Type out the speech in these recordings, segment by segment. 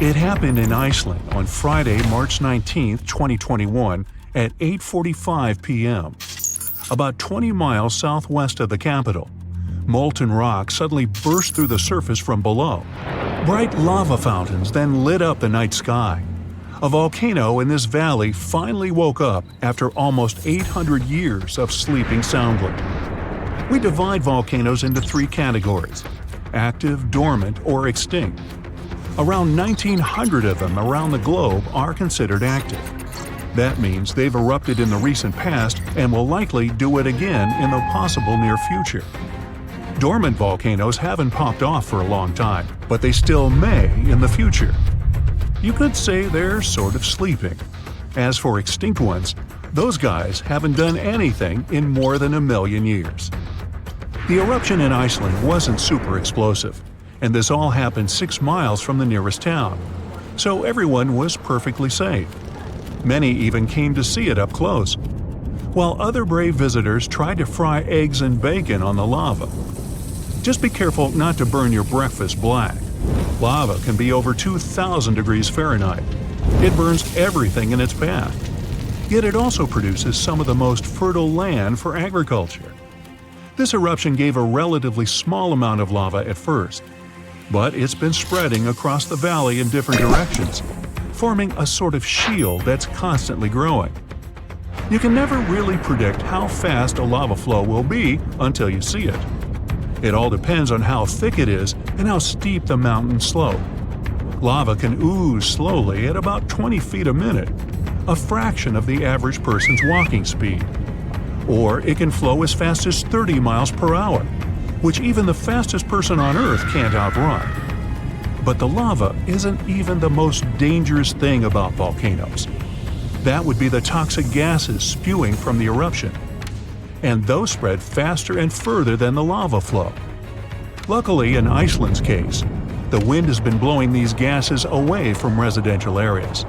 It happened in Iceland on Friday, March 19, 2021 at 8:45 p.m. About 20 miles southwest of the capital. Molten rock suddenly burst through the surface from below. Bright lava fountains then lit up the night sky. A volcano in this valley finally woke up after almost 800 years of sleeping soundly. We divide volcanoes into three categories: active, dormant, or extinct. Around 1,900 of them around the globe are considered active. That means they've erupted in the recent past and will likely do it again in the possible near future. Dormant volcanoes haven't popped off for a long time, but they still may in the future. You could say they're sort of sleeping. As for extinct ones, those guys haven't done anything in more than 1 million years. The eruption in Iceland wasn't super explosive, and this all happened 6 miles from the nearest town, so everyone was perfectly safe. Many even came to see it up close, while other brave visitors tried to fry eggs and bacon on the lava. Just be careful not to burn your breakfast black. Lava can be over 2,000 degrees Fahrenheit. It burns everything in its path. Yet it also produces some of the most fertile land for agriculture. This eruption gave a relatively small amount of lava at first, but it's been spreading across the valley in different directions, forming a sort of shield that's constantly growing. You can never really predict how fast a lava flow will be until you see it. It all depends on how thick it is and how steep the mountain slope. Lava can ooze slowly at about 20 feet a minute, a fraction of the average person's walking speed. Or it can flow as fast as 30 miles per hour, which even the fastest person on Earth can't outrun. But the lava isn't even the most dangerous thing about volcanoes. That would be the toxic gases spewing from the eruption. And those spread faster and further than the lava flow. Luckily, in Iceland's case, the wind has been blowing these gases away from residential areas.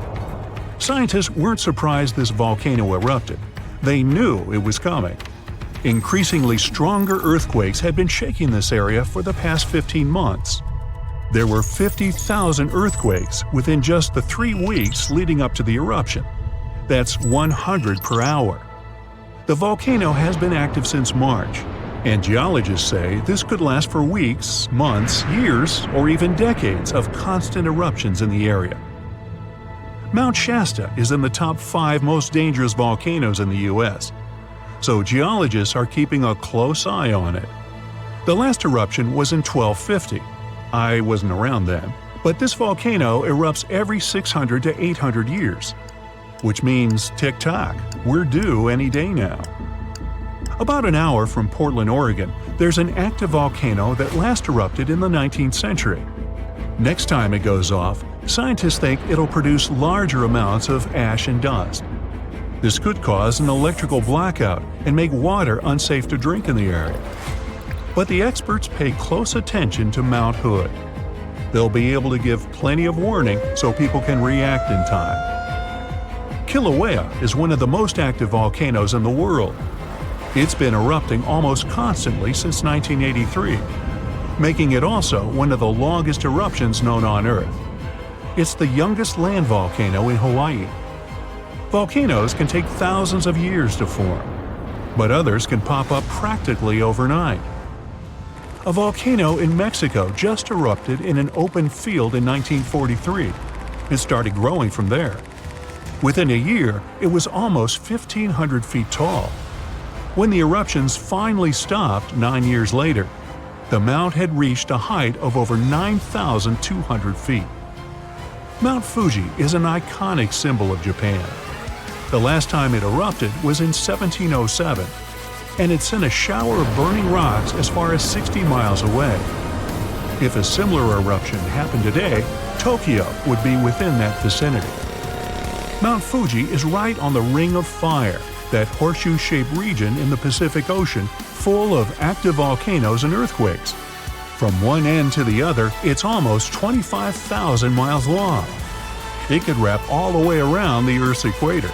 Scientists weren't surprised this volcano erupted. They knew it was coming. Increasingly stronger earthquakes had been shaking this area for the past 15 months. There were 50,000 earthquakes within just the 3 weeks leading up to the eruption. That's 100 per hour. The volcano has been active since March, and geologists say this could last for weeks, months, years, or even decades of constant eruptions in the area. Mount Shasta is in the top 5 most dangerous volcanoes in the U.S., so geologists are keeping a close eye on it. The last eruption was in 1250. I wasn't around then, but this volcano erupts every 600 to 800 years. Which means, tick-tock, we're due any day now. About an hour from Portland, Oregon, there's an active volcano that last erupted in the 19th century. Next time it goes off, scientists think it'll produce larger amounts of ash and dust. This could cause an electrical blackout and make water unsafe to drink in the area. But the experts pay close attention to Mount Hood. They'll be able to give plenty of warning so people can react in time. Kilauea is one of the most active volcanoes in the world. It's been erupting almost constantly since 1983, making it also one of the longest eruptions known on Earth. It's the youngest land volcano in Hawaii. Volcanoes can take thousands of years to form, but others can pop up practically overnight. A volcano in Mexico just erupted in an open field in 1943 and started growing from there. Within a year, it was almost 1,500 feet tall. When the eruptions finally stopped 9 years later, the mount had reached a height of over 9,200 feet. Mount Fuji is an iconic symbol of Japan. The last time it erupted was in 1707, and it sent a shower of burning rocks as far as 60 miles away. If a similar eruption happened today, Tokyo would be within that vicinity. Mount Fuji is right on the Ring of Fire, that horseshoe-shaped region in the Pacific Ocean full of active volcanoes and earthquakes. From one end to the other, it's almost 25,000 miles long. It could wrap all the way around the Earth's equator.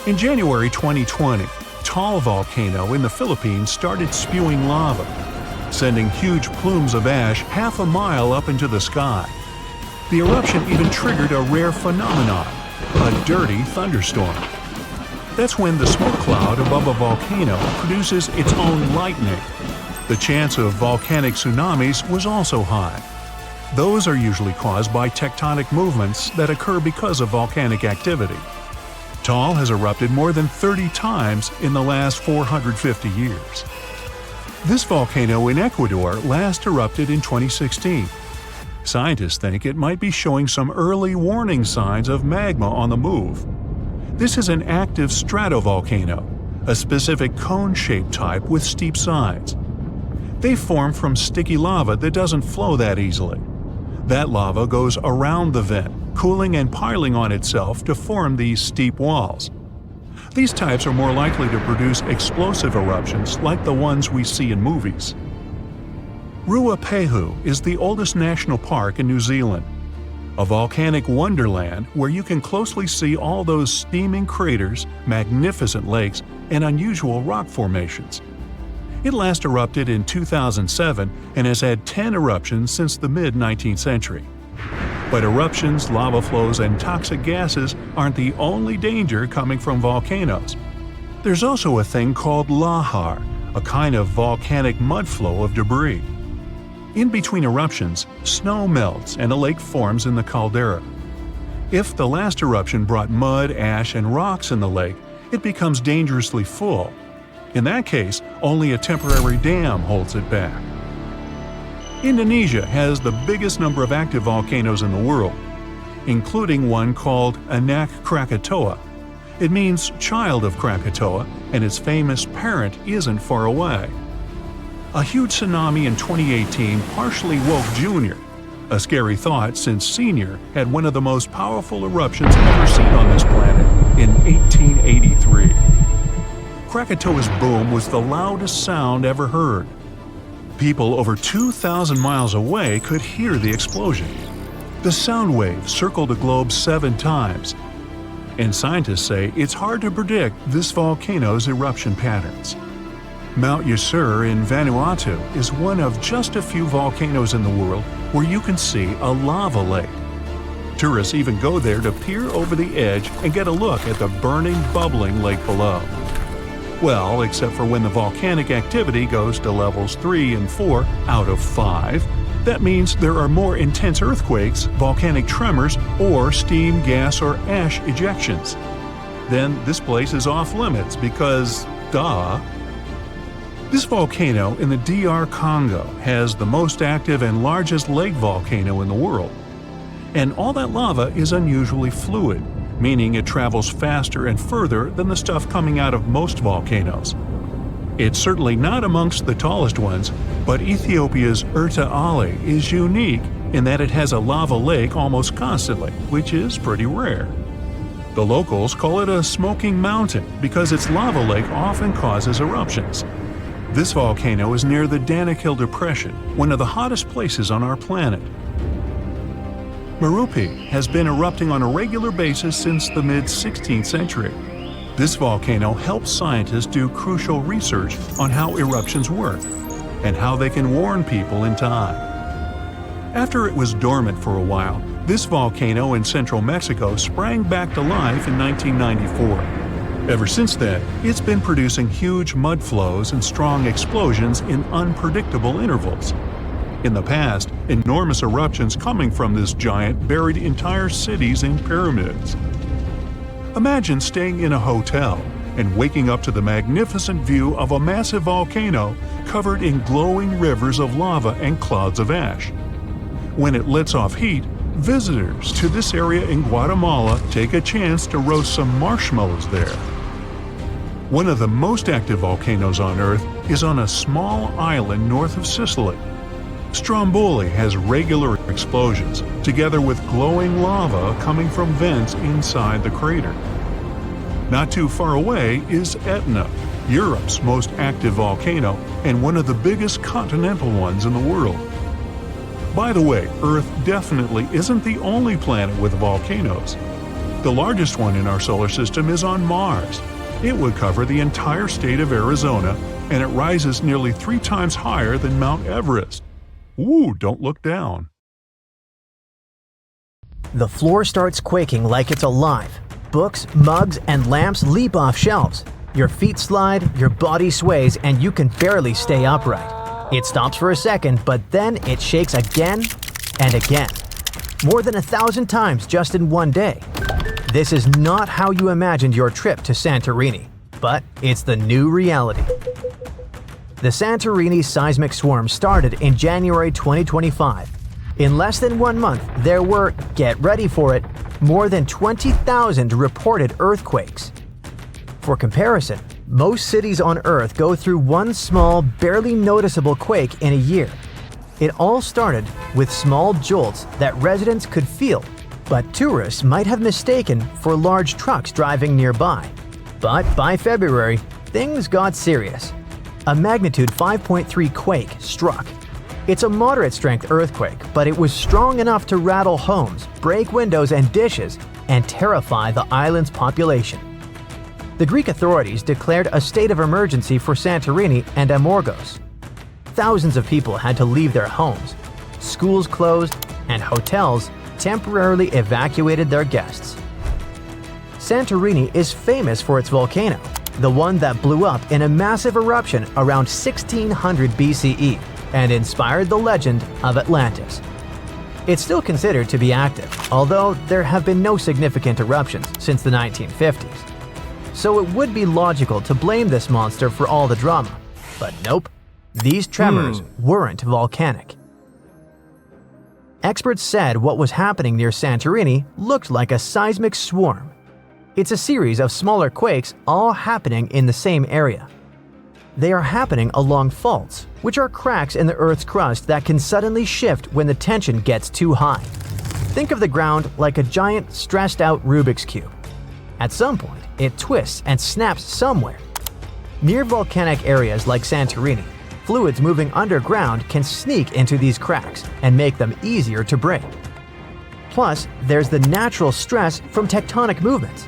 In January 2020, Taal volcano in the Philippines started spewing lava, sending huge plumes of ash half a mile up into the sky. The eruption even triggered a rare phenomenon, a dirty thunderstorm. That's when the smoke cloud above a volcano produces its own lightning. The chance of volcanic tsunamis was also high. Those are usually caused by tectonic movements that occur because of volcanic activity. Taal has erupted more than 30 times in the last 450 years. This volcano in Ecuador last erupted in 2016. Scientists think it might be showing some early warning signs of magma on the move. This is an active stratovolcano, a specific cone-shaped type with steep sides. They form from sticky lava that doesn't flow that easily. That lava goes around the vent, cooling and piling on itself to form these steep walls. These types are more likely to produce explosive eruptions like the ones we see in movies. Ruapehu is the oldest national park in New Zealand, a volcanic wonderland where you can closely see all those steaming craters, magnificent lakes, and unusual rock formations. It last erupted in 2007 and has had 10 eruptions since the mid-19th century. But eruptions, lava flows, and toxic gases aren't the only danger coming from volcanoes. There's also a thing called lahar, a kind of volcanic mudflow of debris. In between eruptions, snow melts and a lake forms in the caldera. If the last eruption brought mud, ash, and rocks in the lake, it becomes dangerously full. In that case, only a temporary dam holds it back. Indonesia has the biggest number of active volcanoes in the world, including one called Anak Krakatoa. It means child of Krakatoa, and its famous parent isn't far away. A huge tsunami in 2018 partially woke Junior, a scary thought since Senior had one of the most powerful eruptions ever seen on this planet in 1883. Krakatoa's boom was the loudest sound ever heard. People over 2,000 miles away could hear the explosion. The sound wave circled the globe 7 times, and scientists say it's hard to predict this volcano's eruption patterns. Mount Yasur in Vanuatu is one of just a few volcanoes in the world where you can see a lava lake. Tourists even go there to peer over the edge and get a look at the burning, bubbling lake below. Well, except for when the volcanic activity goes to levels 3 and 4 out of 5. That means there are more intense earthquakes, volcanic tremors, or steam, gas, or ash ejections. Then this place is off limits because, duh. This volcano in the DR Congo has the most active and largest lake volcano in the world. And all that lava is unusually fluid, meaning it travels faster and further than the stuff coming out of most volcanoes. It's certainly not amongst the tallest ones, but Ethiopia's Erta Ali is unique in that it has a lava lake almost constantly, which is pretty rare. The locals call it a smoking mountain because its lava lake often causes eruptions. This volcano is near the Danakil Depression, one of the hottest places on our planet. Merupi has been erupting on a regular basis since the mid-16th century. This volcano helps scientists do crucial research on how eruptions work and how they can warn people in time. After it was dormant for a while, this volcano in central Mexico sprang back to life in 1994. Ever since then, it's been producing huge mud flows and strong explosions in unpredictable intervals. In the past, enormous eruptions coming from this giant buried entire cities in pyramids. Imagine staying in a hotel and waking up to the magnificent view of a massive volcano covered in glowing rivers of lava and clouds of ash. When it lets off heat, visitors to this area in Guatemala take a chance to roast some marshmallows there. One of the most active volcanoes on Earth is on a small island north of Sicily. Stromboli has regular explosions, together with glowing lava coming from vents inside the crater. Not too far away is Etna, Europe's most active volcano and one of the biggest continental ones in the world. By the way, Earth definitely isn't the only planet with volcanoes. The largest one in our solar system is on Mars. It would cover the entire state of Arizona, and it rises nearly 3 times higher than Mount Everest. Ooh, don't look down. The floor starts quaking like it's alive. Books, mugs, and lamps leap off shelves. Your feet slide, your body sways, and you can barely stay upright. It stops for a second, but then it shakes again and again. More than 1,000 times just in one day. This is not how you imagined your trip to Santorini, but it's the new reality. The Santorini seismic swarm started in January 2025. In less than 1 month, there were, get ready for it, more than 20,000 reported earthquakes. For comparison, most cities on Earth go through one small, barely noticeable quake in a year. It all started with small jolts that residents could feel, but tourists might have mistaken for large trucks driving nearby. But by February, things got serious. A magnitude 5.3 quake struck. It's a moderate-strength earthquake, but it was strong enough to rattle homes, break windows and dishes, and terrify the island's population. The Greek authorities declared a state of emergency for Santorini and Amorgos. Thousands of people had to leave their homes. Schools closed, and hotels temporarily evacuated their guests. Santorini is famous for its volcano, the one that blew up in a massive eruption around 1600 BCE and inspired the legend of Atlantis. It's still considered to be active, although there have been no significant eruptions since the 1950s. So it would be logical to blame this monster for all the drama. But nope, these tremors weren't volcanic. Experts said what was happening near Santorini looked like a seismic swarm. It's a series of smaller quakes all happening in the same area. They are happening along faults, which are cracks in the Earth's crust that can suddenly shift when the tension gets too high. Think of the ground like a giant, stressed-out Rubik's Cube. At some point, it twists and snaps somewhere. Near volcanic areas like Santorini, fluids moving underground can sneak into these cracks and make them easier to break. Plus, there's the natural stress from tectonic movements.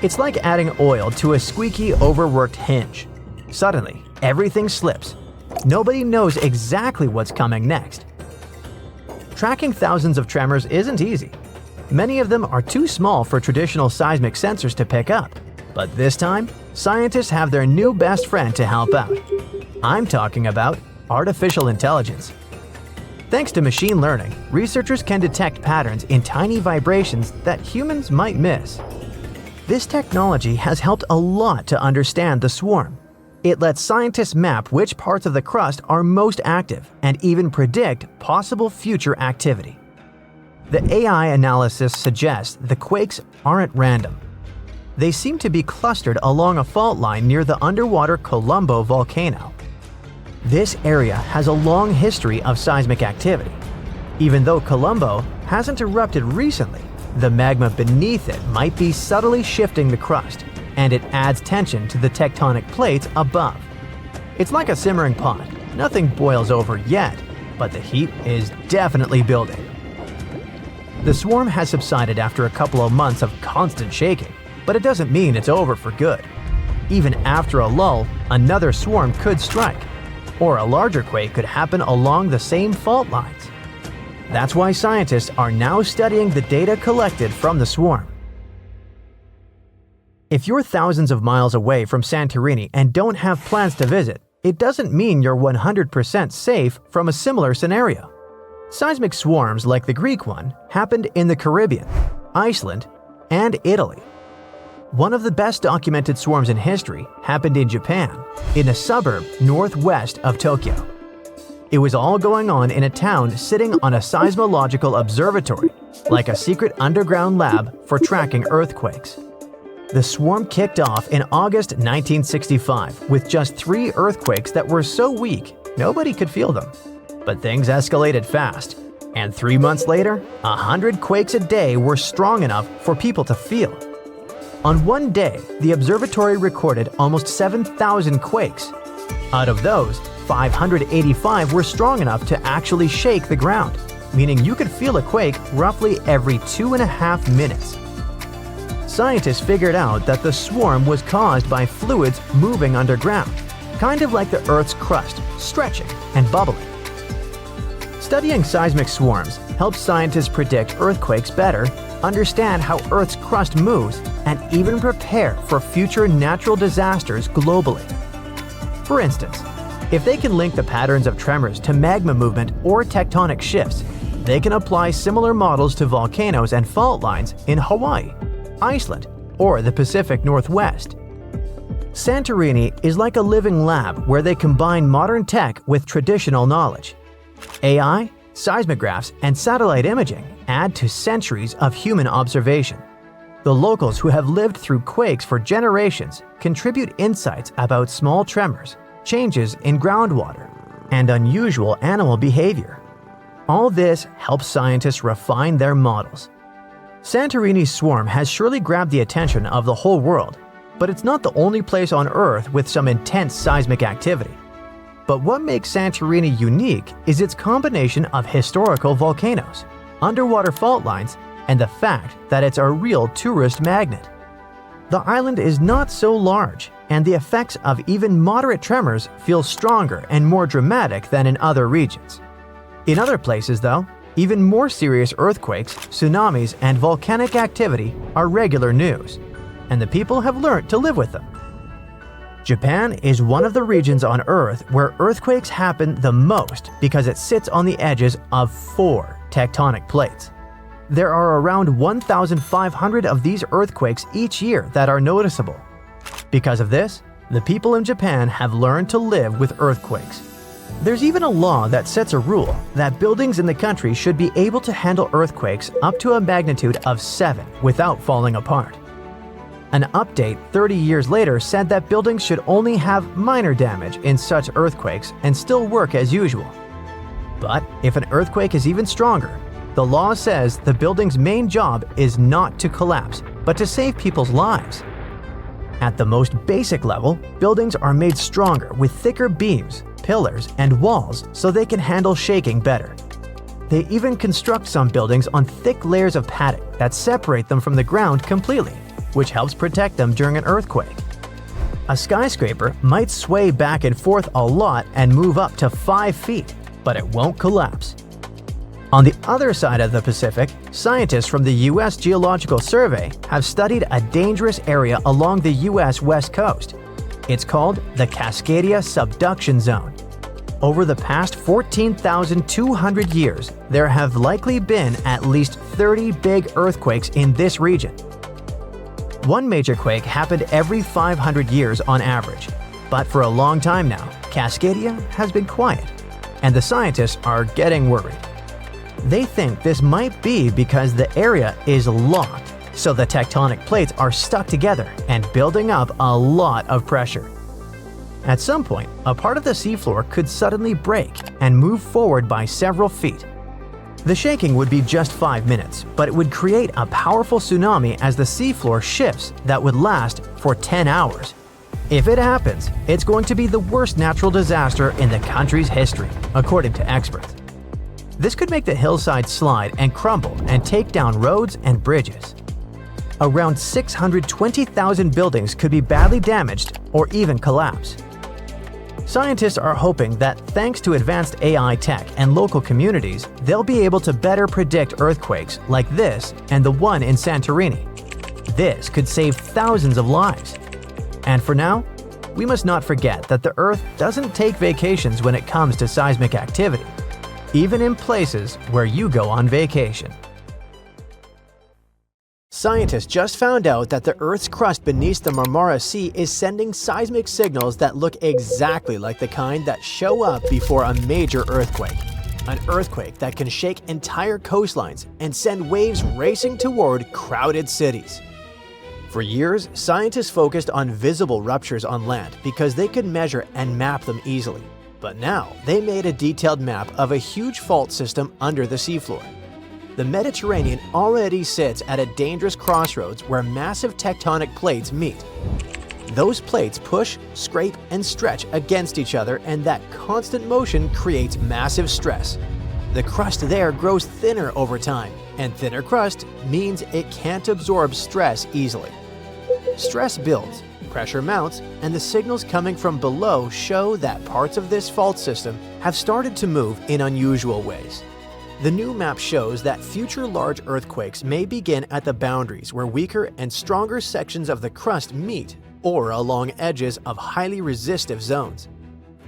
It's like adding oil to a squeaky, overworked hinge. Suddenly, everything slips. Nobody knows exactly what's coming next. Tracking thousands of tremors isn't easy. Many of them are too small for traditional seismic sensors to pick up. But this time, scientists have their new best friend to help out. I'm talking about artificial intelligence. Thanks to machine learning, researchers can detect patterns in tiny vibrations that humans might miss. This technology has helped a lot to understand the swarm. It lets scientists map which parts of the crust are most active and even predict possible future activity. The AI analysis suggests the quakes aren't random. They seem to be clustered along a fault line near the underwater Colombo volcano. This area has a long history of seismic activity. Even though Colombo hasn't erupted recently, the magma beneath it might be subtly shifting the crust, and it adds tension to the tectonic plates above. It's like a simmering pot. Nothing boils over yet, but the heat is definitely building. The swarm has subsided after a couple of months of constant shaking, but it doesn't mean it's over for good. Even after a lull, another swarm could strike, or a larger quake could happen along the same fault lines. That's why scientists are now studying the data collected from the swarm. If you're thousands of miles away from Santorini and don't have plans to visit, it doesn't mean you're 100% safe from a similar scenario. Seismic swarms like the Greek one happened in the Caribbean, Iceland, and Italy. One of the best documented swarms in history happened in Japan, in a suburb northwest of Tokyo. It was all going on in a town sitting on a seismological observatory, like a secret underground lab for tracking earthquakes. The swarm kicked off in August 1965 with just 3 earthquakes that were so weak nobody could feel them. But things escalated fast, and 3 months later, 100 quakes a day were strong enough for people to feel. On one day, the observatory recorded almost 7,000 quakes. Out of those, 585 were strong enough to actually shake the ground, meaning you could feel a quake roughly every 2.5 minutes. Scientists figured out that the swarm was caused by fluids moving underground, kind of like the Earth's crust, stretching and bubbling. Studying seismic swarms, helps scientists predict earthquakes better, understand how Earth's crust moves, and even prepare for future natural disasters globally. For instance, if they can link the patterns of tremors to magma movement or tectonic shifts, they can apply similar models to volcanoes and fault lines in Hawaii, Iceland, or the Pacific Northwest. Santorini is like a living lab where they combine modern tech with traditional knowledge. AI, seismographs, and satellite imaging add to centuries of human observation. The locals who have lived through quakes for generations contribute insights about small tremors, changes in groundwater, and unusual animal behavior. All this helps scientists refine their models. Santorini's swarm has surely grabbed the attention of the whole world, but it's not the only place on Earth with some intense seismic activity. But what makes Santorini unique is its combination of historical volcanoes, underwater fault lines, and the fact that it's a real tourist magnet. The island is not so large, and the effects of even moderate tremors feel stronger and more dramatic than in other regions. In other places, though, even more serious earthquakes, tsunamis, and volcanic activity are regular news, and the people have learned to live with them. Japan is one of the regions on Earth where earthquakes happen the most because it sits on the edges of 4 tectonic plates. There are around 1,500 of these earthquakes each year that are noticeable. Because of this, the people in Japan have learned to live with earthquakes. There's even a law that sets a rule that buildings in the country should be able to handle earthquakes up to a magnitude of 7 without falling apart. An update 30 years later said that buildings should only have minor damage in such earthquakes and still work as usual. But if an earthquake is even stronger, the law says the building's main job is not to collapse, but to save people's lives. At the most basic level, buildings are made stronger with thicker beams, pillars, and walls so they can handle shaking better. They even construct some buildings on thick layers of padding that separate them from the ground completely, which helps protect them during an earthquake. A skyscraper might sway back and forth a lot and move up to 5 feet, but it won't collapse. On the other side of the Pacific, scientists from the U.S. Geological Survey have studied a dangerous area along the U.S. West Coast. It's called the Cascadia Subduction Zone. Over the past 14,200 years, there have likely been at least 30 big earthquakes in this region. One major quake happened every 500 years on average, but for a long time now, Cascadia has been quiet, and the scientists are getting worried. They think this might be because the area is locked, so the tectonic plates are stuck together and building up a lot of pressure. At some point, a part of the seafloor could suddenly break and move forward by several feet. The shaking would be just 5 minutes, but it would create a powerful tsunami as the seafloor shifts that would last for 10 hours. If it happens, it's going to be the worst natural disaster in the country's history, according to experts. This could make the hillside slide and crumble and take down roads and bridges. Around 620,000 buildings could be badly damaged or even collapse. Scientists are hoping that thanks to advanced AI tech and local communities, they'll be able to better predict earthquakes like this and the one in Santorini. This could save thousands of lives. And for now, we must not forget that the Earth doesn't take vacations when it comes to seismic activity, even in places where you go on vacation. Scientists just found out that the Earth's crust beneath the Marmara Sea is sending seismic signals that look exactly like the kind that show up before a major earthquake. An earthquake that can shake entire coastlines and send waves racing toward crowded cities. For years, scientists focused on visible ruptures on land because they could measure and map them easily. But now, they made a detailed map of a huge fault system under the seafloor. The Mediterranean already sits at a dangerous crossroads where massive tectonic plates meet. Those plates push, scrape, and stretch against each other, and that constant motion creates massive stress. The crust there grows thinner over time, and thinner crust means it can't absorb stress easily. Stress builds, pressure mounts, and the signals coming from below show that parts of this fault system have started to move in unusual ways. The new map shows that future large earthquakes may begin at the boundaries where weaker and stronger sections of the crust meet or along edges of highly resistive zones.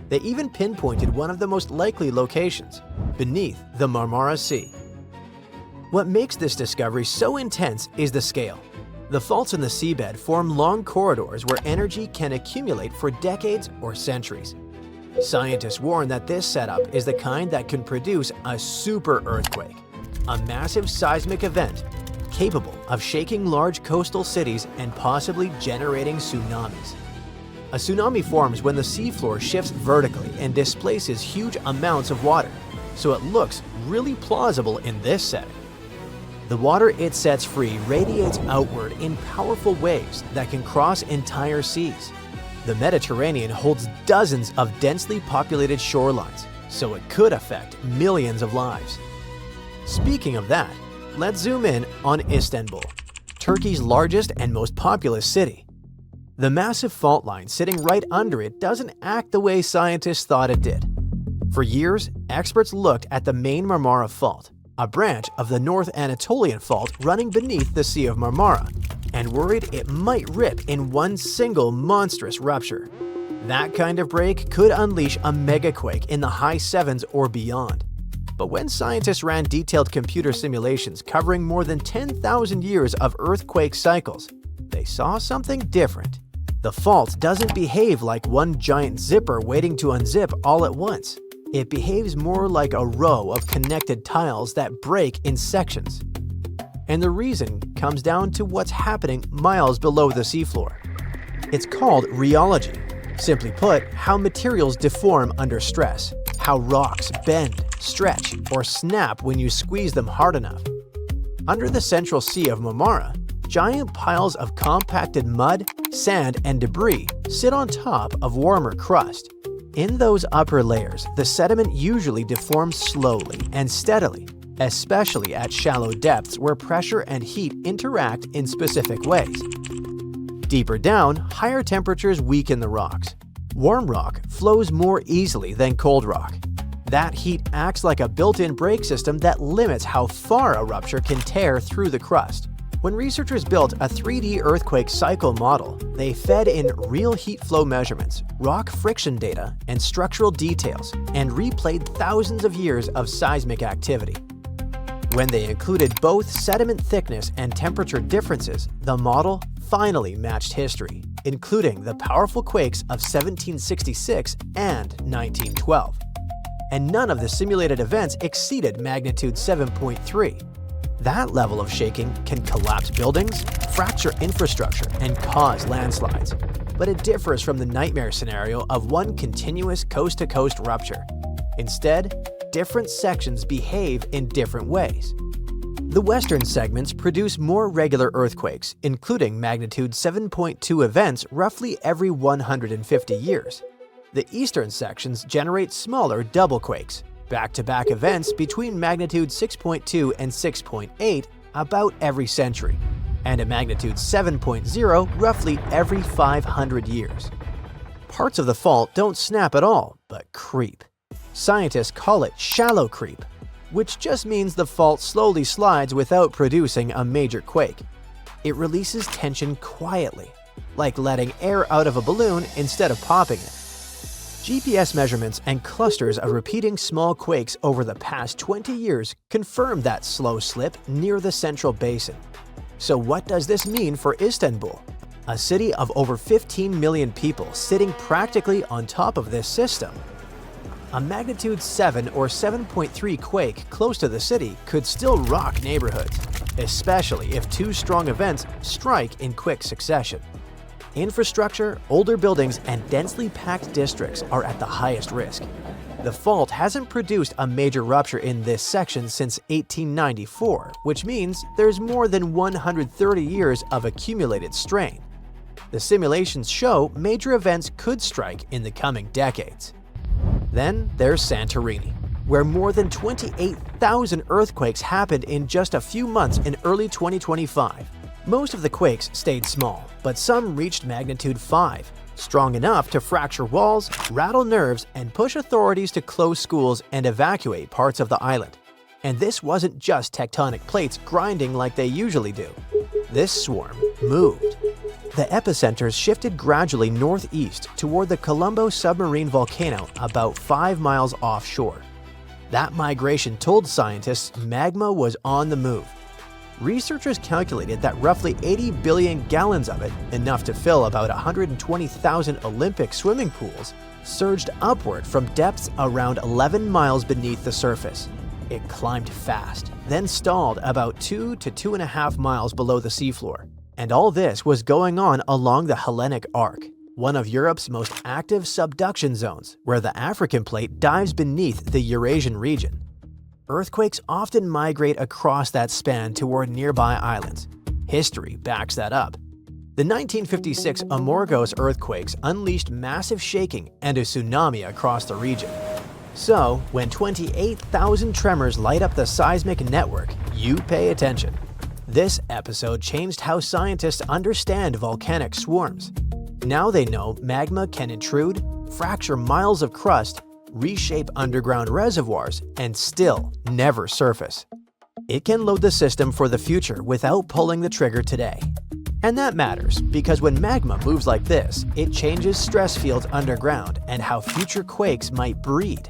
They even pinpointed one of the most likely locations, beneath the Marmara Sea. What makes this discovery so intense is the scale. The faults in the seabed form long corridors where energy can accumulate for decades or centuries. Scientists warn that this setup is the kind that can produce a super earthquake, a massive seismic event capable of shaking large coastal cities and possibly generating tsunamis. A tsunami forms when the seafloor shifts vertically and displaces huge amounts of water, so it looks really plausible in this setting. The water it sets free radiates outward in powerful waves that can cross entire seas. The Mediterranean holds dozens of densely populated shorelines, so it could affect millions of lives. Speaking of that, let's zoom in on Istanbul, Turkey's largest and most populous city. The massive fault line sitting right under it doesn't act the way scientists thought it did. For years, experts looked at the main Marmara Fault, a branch of the North Anatolian Fault running beneath the Sea of Marmara, and worried it might rip in one single monstrous rupture. That kind of break could unleash a megaquake in the high 7s or beyond. But when scientists ran detailed computer simulations covering more than 10,000 years of earthquake cycles, they saw something different. The fault doesn't behave like one giant zipper waiting to unzip all at once. It behaves more like a row of connected tiles that break in sections. And the reason comes down to what's happening miles below the seafloor. It's called rheology. Simply put, how materials deform under stress, how rocks bend, stretch, or snap when you squeeze them hard enough. Under the central Sea of Marmara, giant piles of compacted mud, sand, and debris sit on top of warmer crust. In those upper layers, the sediment usually deforms slowly and steadily, especially at shallow depths where pressure and heat interact in specific ways. Deeper down, higher temperatures weaken the rocks. Warm rock flows more easily than cold rock. That heat acts like a built-in brake system that limits how far a rupture can tear through the crust. When researchers built a 3D earthquake cycle model, they fed in real heat flow measurements, rock friction data, and structural details, and replayed thousands of years of seismic activity. When they included both sediment thickness and temperature differences, the model finally matched history, including the powerful quakes of 1766 and 1912. And none of the simulated events exceeded magnitude 7.3. That level of shaking can collapse buildings, fracture infrastructure, and cause landslides. But it differs from the nightmare scenario of one continuous coast-to-coast rupture. Instead, different sections behave in different ways. The western segments produce more regular earthquakes, including magnitude 7.2 events roughly every 150 years. The eastern sections generate smaller double quakes, back-to-back events between magnitude 6.2 and 6.8 about every century, and a magnitude 7.0 roughly every 500 years. Parts of the fault don't snap at all, but creep. Scientists call it shallow creep, which just means the fault slowly slides without producing a major quake. It releases tension quietly, like letting air out of a balloon instead of popping it. GPS measurements and clusters of repeating small quakes over the past 20 years confirm that slow slip near the central basin. So what does this mean for Istanbul, a city of over 15 million people sitting practically on top of this system? A magnitude 7 or 7.3 quake close to the city could still rock neighborhoods, especially if two strong events strike in quick succession. Infrastructure, older buildings, and densely packed districts are at the highest risk. The fault hasn't produced a major rupture in this section since 1894, which means there's more than 130 years of accumulated strain. The simulations show major events could strike in the coming decades. Then there's Santorini, where more than 28,000 earthquakes happened in just a few months in early 2025. Most of the quakes stayed small, but some reached magnitude 5, strong enough to fracture walls, rattle nerves, and push authorities to close schools and evacuate parts of the island. And this wasn't just tectonic plates grinding like they usually do. This swarm moved. The epicenters shifted gradually northeast toward the Colombo submarine volcano about 5 miles offshore. That migration told scientists magma was on the move. Researchers calculated that roughly 80 billion gallons of it, enough to fill about 120,000 Olympic swimming pools, surged upward from depths around 11 miles beneath the surface. It climbed fast, then stalled about 2 to 2.5 miles below the seafloor. And all this was going on along the Hellenic Arc, one of Europe's most active subduction zones, where the African plate dives beneath the Eurasian region. Earthquakes often migrate across that span toward nearby islands. History backs that up. The 1956 Amorgos earthquakes unleashed massive shaking and a tsunami across the region. So, when 28,000 tremors light up the seismic network, you pay attention. This episode changed how scientists understand volcanic swarms. Now they know magma can intrude, fracture miles of crust, reshape underground reservoirs, and still never surface. It can load the system for the future without pulling the trigger today. And that matters because when magma moves like this, it changes stress fields underground and how future quakes might breed.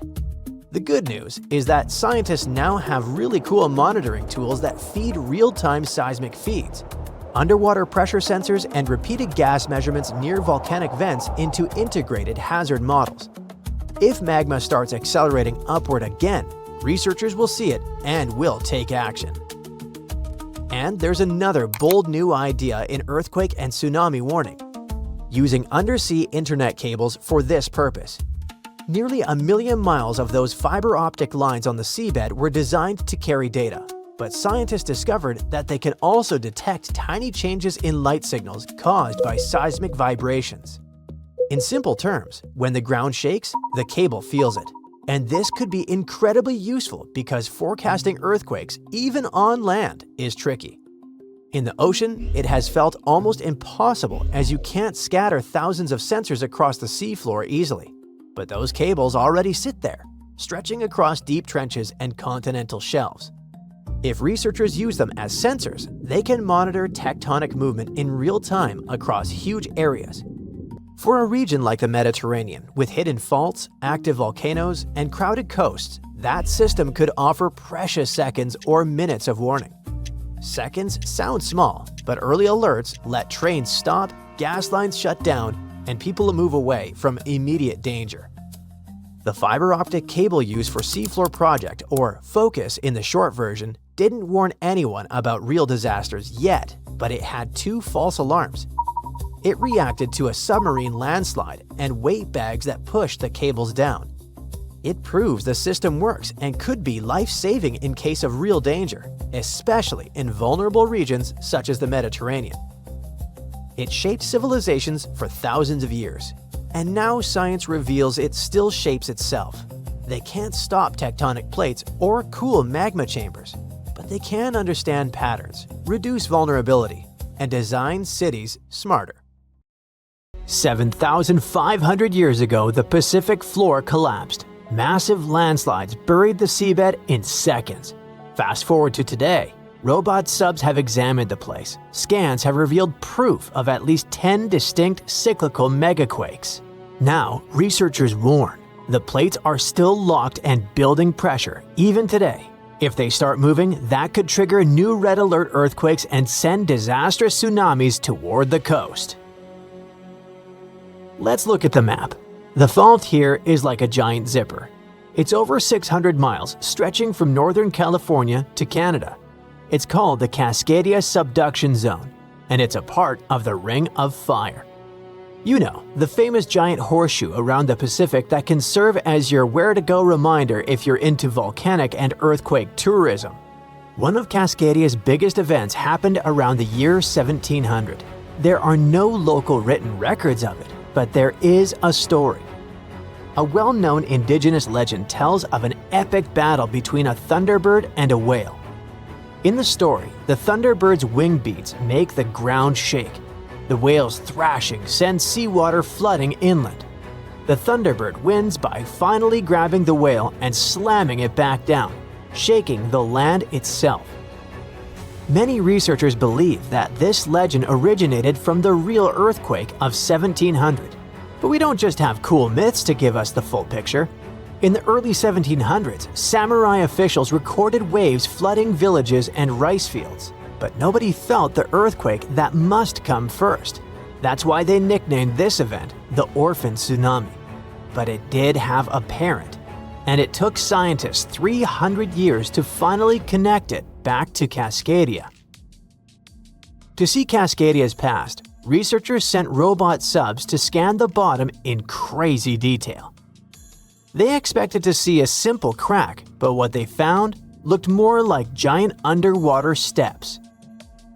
The good news is that scientists now have really cool monitoring tools that feed real-time seismic feeds, underwater pressure sensors, and repeated gas measurements near volcanic vents into integrated hazard models. If magma starts accelerating upward again, researchers will see it and will take action. And there's another bold new idea in earthquake and tsunami warning: using undersea internet cables for this purpose. Nearly 1 million miles of those fiber optic lines on the seabed were designed to carry data, but scientists discovered that they can also detect tiny changes in light signals caused by seismic vibrations. In simple terms, when the ground shakes, the cable feels it. And this could be incredibly useful because forecasting earthquakes, even on land, is tricky. In the ocean, it has felt almost impossible as you can't scatter thousands of sensors across the seafloor easily. But those cables already sit there, stretching across deep trenches and continental shelves. If researchers use them as sensors, they can monitor tectonic movement in real time across huge areas. For a region like the Mediterranean, with hidden faults, active volcanoes, and crowded coasts, that system could offer precious seconds or minutes of warning. Seconds sound small, but early alerts let trains stop, gas lines shut down, and people move away from immediate danger. The fiber optic cable used for Seafloor Project, or FOCUS in the short version, didn't warn anyone about real disasters yet, but it had 2 false alarms. It reacted to a submarine landslide and weight bags that pushed the cables down. It proves the system works and could be life-saving in case of real danger, especially in vulnerable regions such as the Mediterranean. It shaped civilizations for thousands of years, and now science reveals it still shapes itself. They can't stop tectonic plates or cool magma chambers, but they can understand patterns, reduce vulnerability, and design cities smarter. 7,500 years ago, the Pacific floor collapsed. Massive landslides buried the seabed in seconds. Fast forward to today. Robot subs have examined the place. Scans have revealed proof of at least 10 distinct cyclical megaquakes. Now, researchers warn, the plates are still locked and building pressure, even today. If they start moving, that could trigger new red alert earthquakes and send disastrous tsunamis toward the coast. Let's look at the map. The fault here is like a giant zipper. It's over 600 miles, stretching from Northern California to Canada. It's called the Cascadia Subduction Zone, and it's a part of the Ring of Fire. You know, the famous giant horseshoe around the Pacific that can serve as your where-to-go reminder if you're into volcanic and earthquake tourism. One of Cascadia's biggest events happened around the year 1700. There are no local written records of it, but there is a story. A well-known indigenous legend tells of an epic battle between a thunderbird and a whale. In the story, the thunderbird's wing beats make the ground shake. The whale's thrashing sends seawater flooding inland. The thunderbird wins by finally grabbing the whale and slamming it back down. shaking the land itself. Many researchers believe that this legend originated from the real earthquake of 1700. But we don't just have cool myths to give us the full picture. In the early 1700s, samurai officials recorded waves flooding villages and rice fields. But nobody felt the earthquake that must come first. That's why they nicknamed this event the Orphan Tsunami. But it did have a parent, and it took scientists 300 years to finally connect it back to Cascadia. To see Cascadia's past, researchers sent robot subs to scan the bottom in crazy detail. They expected to see a simple crack, but what they found looked more like giant underwater steps.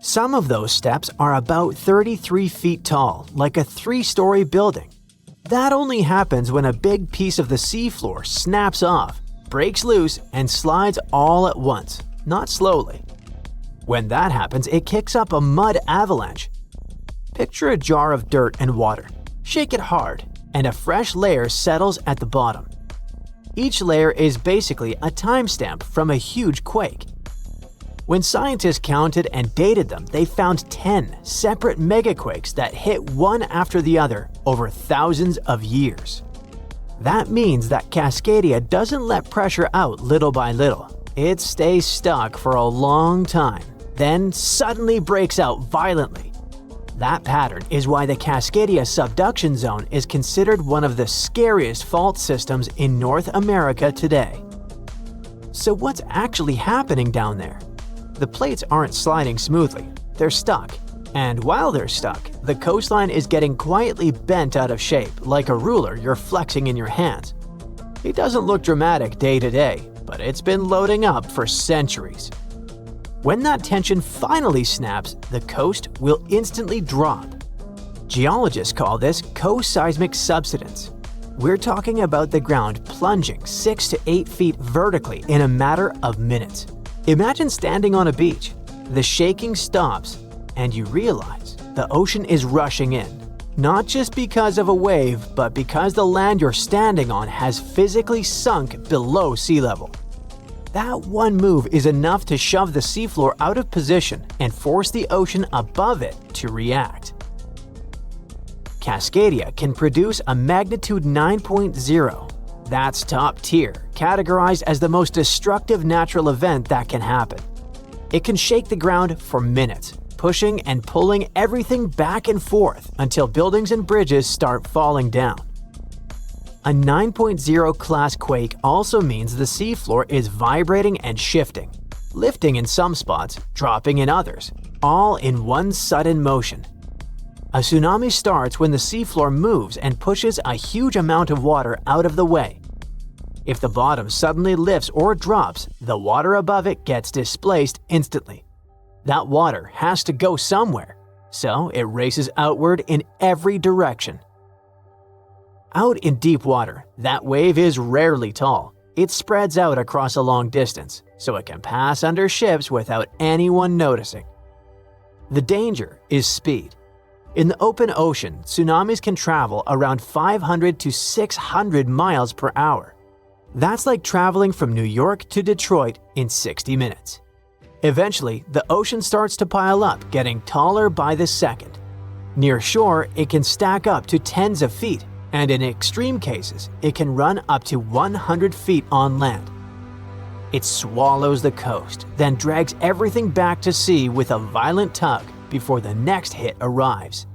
Some of those steps are about 33 feet tall, like a 3-story building. That only happens when a big piece of the seafloor snaps off, breaks loose, and slides all at once, not slowly. When that happens, it kicks up a mud avalanche. Picture a jar of dirt and water. Shake it hard, and a fresh layer settles at the bottom. Each layer is basically a timestamp from a huge quake. When scientists counted and dated them, they found 10 separate megaquakes that hit one after the other over thousands of years. That means that Cascadia doesn't let pressure out little by little. It stays stuck for a long time, then suddenly breaks out violently. That pattern is why the Cascadia subduction zone is considered one of the scariest fault systems in North America today. So what's actually happening down there? The plates aren't sliding smoothly, they're stuck. And while they're stuck, the coastline is getting quietly bent out of shape like a ruler you're flexing in your hands. It doesn't look dramatic day to day, but it's been loading up for centuries. When that tension finally snaps, the coast will instantly drop. Geologists call this co-seismic subsidence. We're talking about the ground plunging 6 to 8 feet vertically in a matter of minutes. Imagine standing on a beach. The shaking stops, and you realize the ocean is rushing in. Not just because of a wave, but because the land you're standing on has physically sunk below sea level. That one move is enough to shove the seafloor out of position and force the ocean above it to react. Cascadia can produce a magnitude 9.0. That's top tier, categorized as the most destructive natural event that can happen. It can shake the ground for minutes, pushing and pulling everything back and forth until buildings and bridges start falling down. A 9.0 class quake also means the seafloor is vibrating and shifting, lifting in some spots, dropping in others, all in one sudden motion. A tsunami starts when the seafloor moves and pushes a huge amount of water out of the way. If the bottom suddenly lifts or drops, the water above it gets displaced instantly. That water has to go somewhere, so it races outward in every direction. Out in deep water, that wave is rarely tall. It spreads out across a long distance, so it can pass under ships without anyone noticing. The danger is speed. In the open ocean, tsunamis can travel around 500 to 600 miles per hour. That's like traveling from New York to Detroit in 60 minutes. Eventually, the ocean starts to pile up, getting taller by the second. Near shore, it can stack up to tens of feet, and in extreme cases, it can run up to 100 feet on land. It swallows the coast, then drags everything back to sea with a violent tug before the next hit arrives.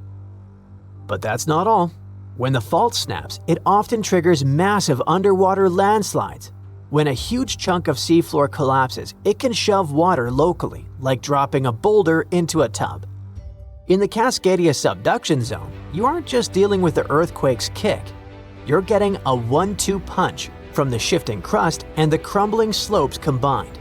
But that's not all. When the fault snaps, it often triggers massive underwater landslides. When a huge chunk of seafloor collapses, it can shove water locally, like dropping a boulder into a tub. In the Cascadia subduction zone, you aren't just dealing with the earthquake's kick. You're getting a 1-2 punch from the shifting crust and the crumbling slopes combined.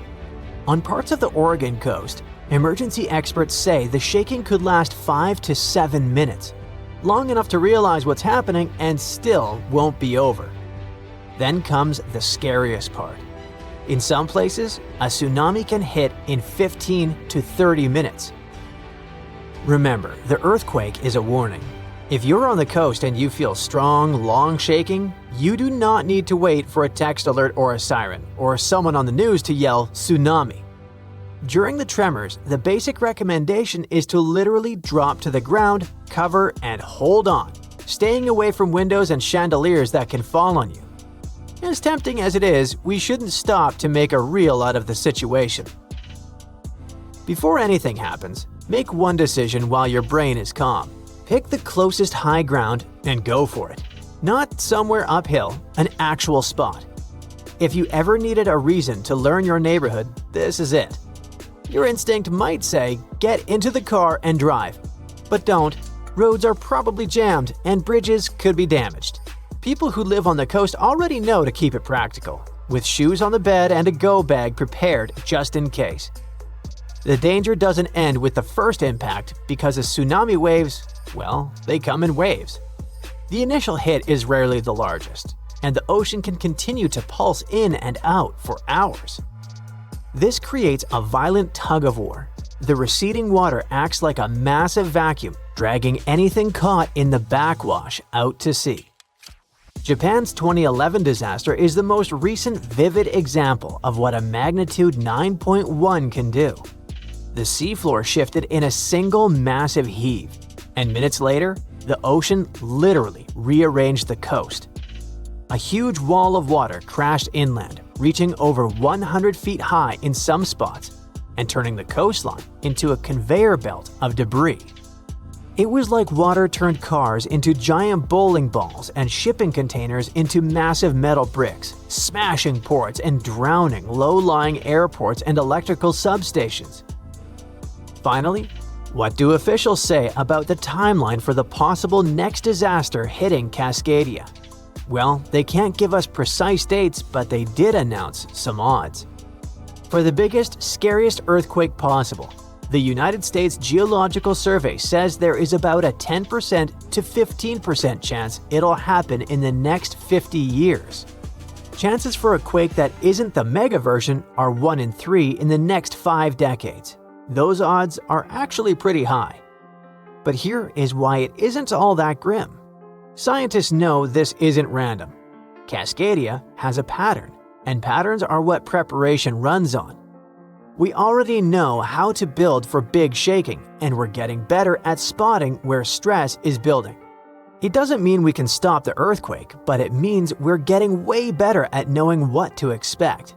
On parts of the Oregon coast, emergency experts say the shaking could last 5 to 7 minutes, long enough to realize what's happening and still won't be over. Then comes the scariest part. In some places, a tsunami can hit in 15 to 30 minutes. Remember, the earthquake is a warning. If you're on the coast and you feel strong, long shaking, you do not need to wait for a text alert or a siren, or someone on the news to yell tsunami. During the tremors, the basic recommendation is to literally drop to the ground, cover, and hold on, staying away from windows and chandeliers that can fall on you. As tempting as it is, we shouldn't stop to make a reel out of the situation. Before anything happens, make one decision while your brain is calm. Pick the closest high ground and go for it. Not somewhere uphill, an actual spot. If you ever needed a reason to learn your neighborhood, this is it. Your instinct might say, get into the car and drive. But don't. Roads are probably jammed and bridges could be damaged. People who live on the coast already know to keep it practical, with shoes on the bed and a go bag prepared just in case. The danger doesn't end with the first impact because the tsunami waves, well, they come in waves. The initial hit is rarely the largest, and the ocean can continue to pulse in and out for hours. This creates a violent tug-of-war. The receding water acts like a massive vacuum, dragging anything caught in the backwash out to sea. Japan's 2011 disaster is the most recent vivid example of what a magnitude 9.1 can do. The seafloor shifted in a single massive heave, and minutes later, the ocean literally rearranged the coast. A huge wall of water crashed inland, reaching over 100 feet high in some spots, and turning the coastline into a conveyor belt of debris. It was like water turned cars into giant bowling balls and shipping containers into massive metal bricks, smashing ports and drowning low-lying airports and electrical substations. Finally, what do officials say about the timeline for the possible next disaster hitting Cascadia? Well, they can't give us precise dates, but they did announce some odds. For the biggest, scariest earthquake possible, the United States Geological Survey says there is about a 10% to 15% chance it'll happen in the next 50 years. Chances for a quake that isn't the mega version are 1 in 3 in the next 5 decades. Those odds are actually pretty high. But here is why it isn't all that grim. Scientists know this isn't random. Cascadia has a pattern, and patterns are what preparation runs on. We already know how to build for big shaking, and we're getting better at spotting where stress is building. It doesn't mean we can stop the earthquake, but it means we're getting way better at knowing what to expect.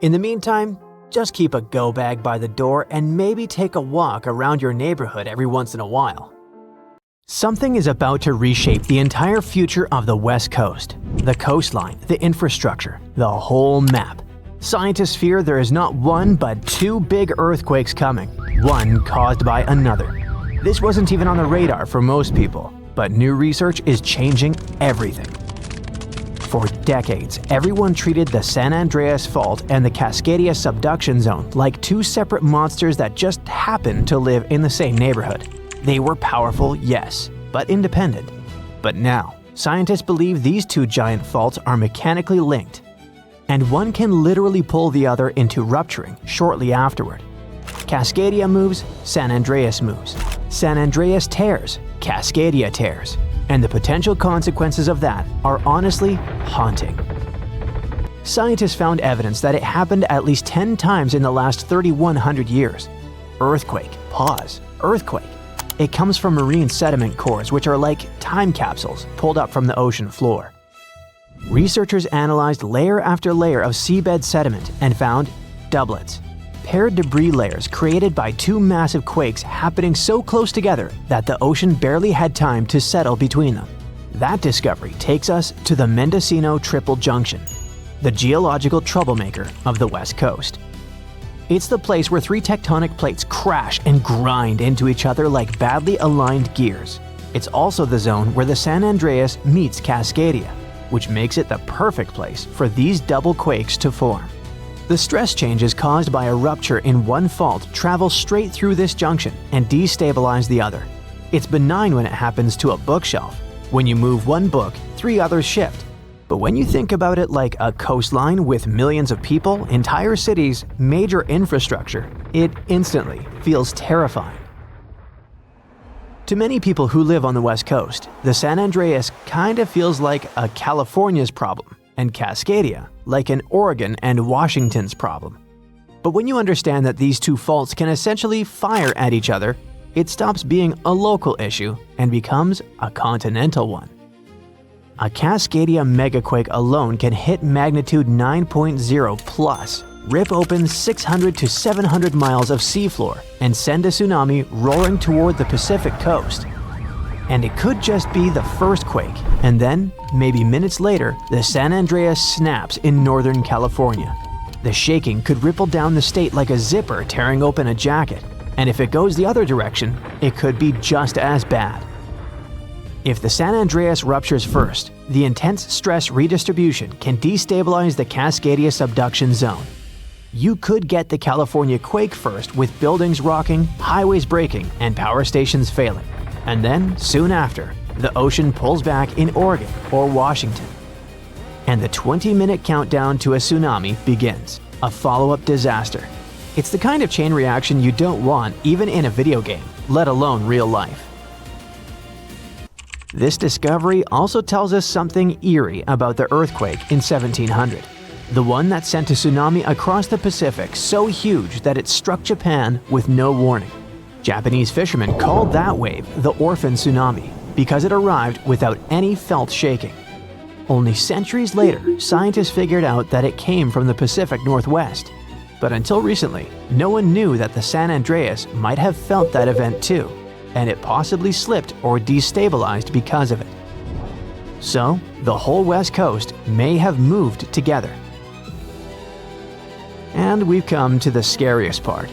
In the meantime, just keep a go bag by the door and maybe take a walk around your neighborhood every once in a while. Something is about to reshape the entire future of the West Coast. The coastline, the infrastructure, the whole map. Scientists fear there is not one but 2 big earthquakes coming, one caused by another. This wasn't even on the radar for most people, but new research is changing everything. For decades, everyone treated the San Andreas Fault and the Cascadia Subduction Zone like 2 separate monsters that just happened to live in the same neighborhood. They were powerful, yes, but independent. But now, scientists believe these 2 giant faults are mechanically linked, and one can literally pull the other into rupturing shortly afterward. Cascadia moves, San Andreas moves. San Andreas tears, Cascadia tears. And the potential consequences of that are honestly haunting. Scientists found evidence that it happened at least 10 times in the last 3,100 years. Earthquake, pause, earthquake. It comes from marine sediment cores, which are like time capsules pulled up from the ocean floor. Researchers analyzed layer after layer of seabed sediment and found doublets. Paired debris layers created by 2 massive quakes happening so close together that the ocean barely had time to settle between them. That discovery takes us to the Mendocino Triple Junction, the geological troublemaker of the West Coast. It's the place where 3 tectonic plates crash and grind into each other like badly aligned gears. It's also the zone where the San Andreas meets Cascadia, which makes it the perfect place for these double quakes to form. The stress changes caused by a rupture in one fault travel straight through this junction and destabilize the other. It's benign when it happens to a bookshelf. When you move one book, 3 others shift. But when you think about it like a coastline with millions of people, entire cities, major infrastructure, it instantly feels terrifying. To many people who live on the West Coast, the San Andreas kind of feels like a California's problem, and Cascadia like an Oregon and Washington's problem. But when you understand that these two faults can essentially fire at each other, it stops being a local issue and becomes a continental one. A Cascadia megaquake alone can hit magnitude 9.0 plus, rip open 600 to 700 miles of seafloor, and send a tsunami roaring toward the Pacific coast. And it could just be the first quake, and then, maybe minutes later, the San Andreas snaps in Northern California. The shaking could ripple down the state like a zipper tearing open a jacket, and if it goes the other direction, it could be just as bad. If the San Andreas ruptures first, the intense stress redistribution can destabilize the Cascadia subduction zone. You could get the California quake first with buildings rocking, highways breaking, and power stations failing. And then, soon after, the ocean pulls back in Oregon or Washington. And the 20-minute countdown to a tsunami begins, a follow-up disaster. It's the kind of chain reaction you don't want even in a video game, let alone real life. This discovery also tells us something eerie about the earthquake in 1700. The one that sent a tsunami across the Pacific so huge that it struck Japan with no warning. Japanese fishermen called that wave the orphan tsunami because it arrived without any felt shaking. Only centuries later, scientists figured out that it came from the Pacific Northwest. But until recently, no one knew that the San Andreas might have felt that event too, and it possibly slipped or destabilized because of it. So, the whole West Coast may have moved together. And we've come to the scariest part.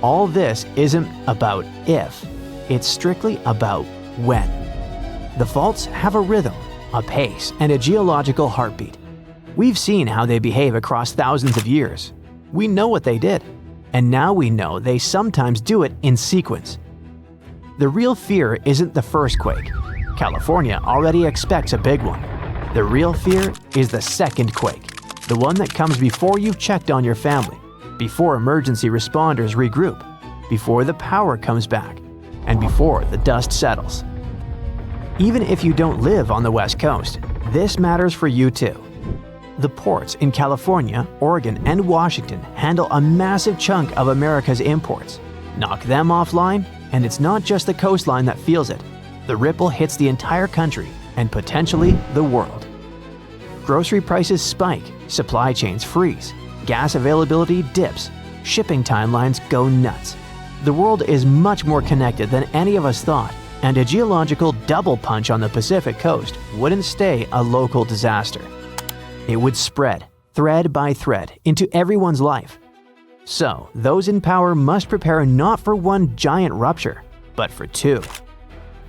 All this isn't about if, it's strictly about when. The faults have a rhythm, a pace, and a geological heartbeat. We've seen how they behave across thousands of years. We know what they did, and now we know they sometimes do it in sequence. The real fear isn't the first quake. California already expects a big one. The real fear is the second quake, the one that comes before you've checked on your family, before emergency responders regroup, before the power comes back, and before the dust settles. Even if you don't live on the West Coast, this matters for you too. The ports in California, Oregon, and Washington handle a massive chunk of America's imports. Knock them offline, and it's not just the coastline that feels it. The ripple hits the entire country, and potentially the world. Grocery prices spike, supply chains freeze, gas availability dips, shipping timelines go nuts. The world is much more connected than any of us thought, and a geological double punch on the Pacific coast wouldn't stay a local disaster. It would spread, thread by thread, into everyone's life. So, those in power must prepare not for one giant rupture, but for two.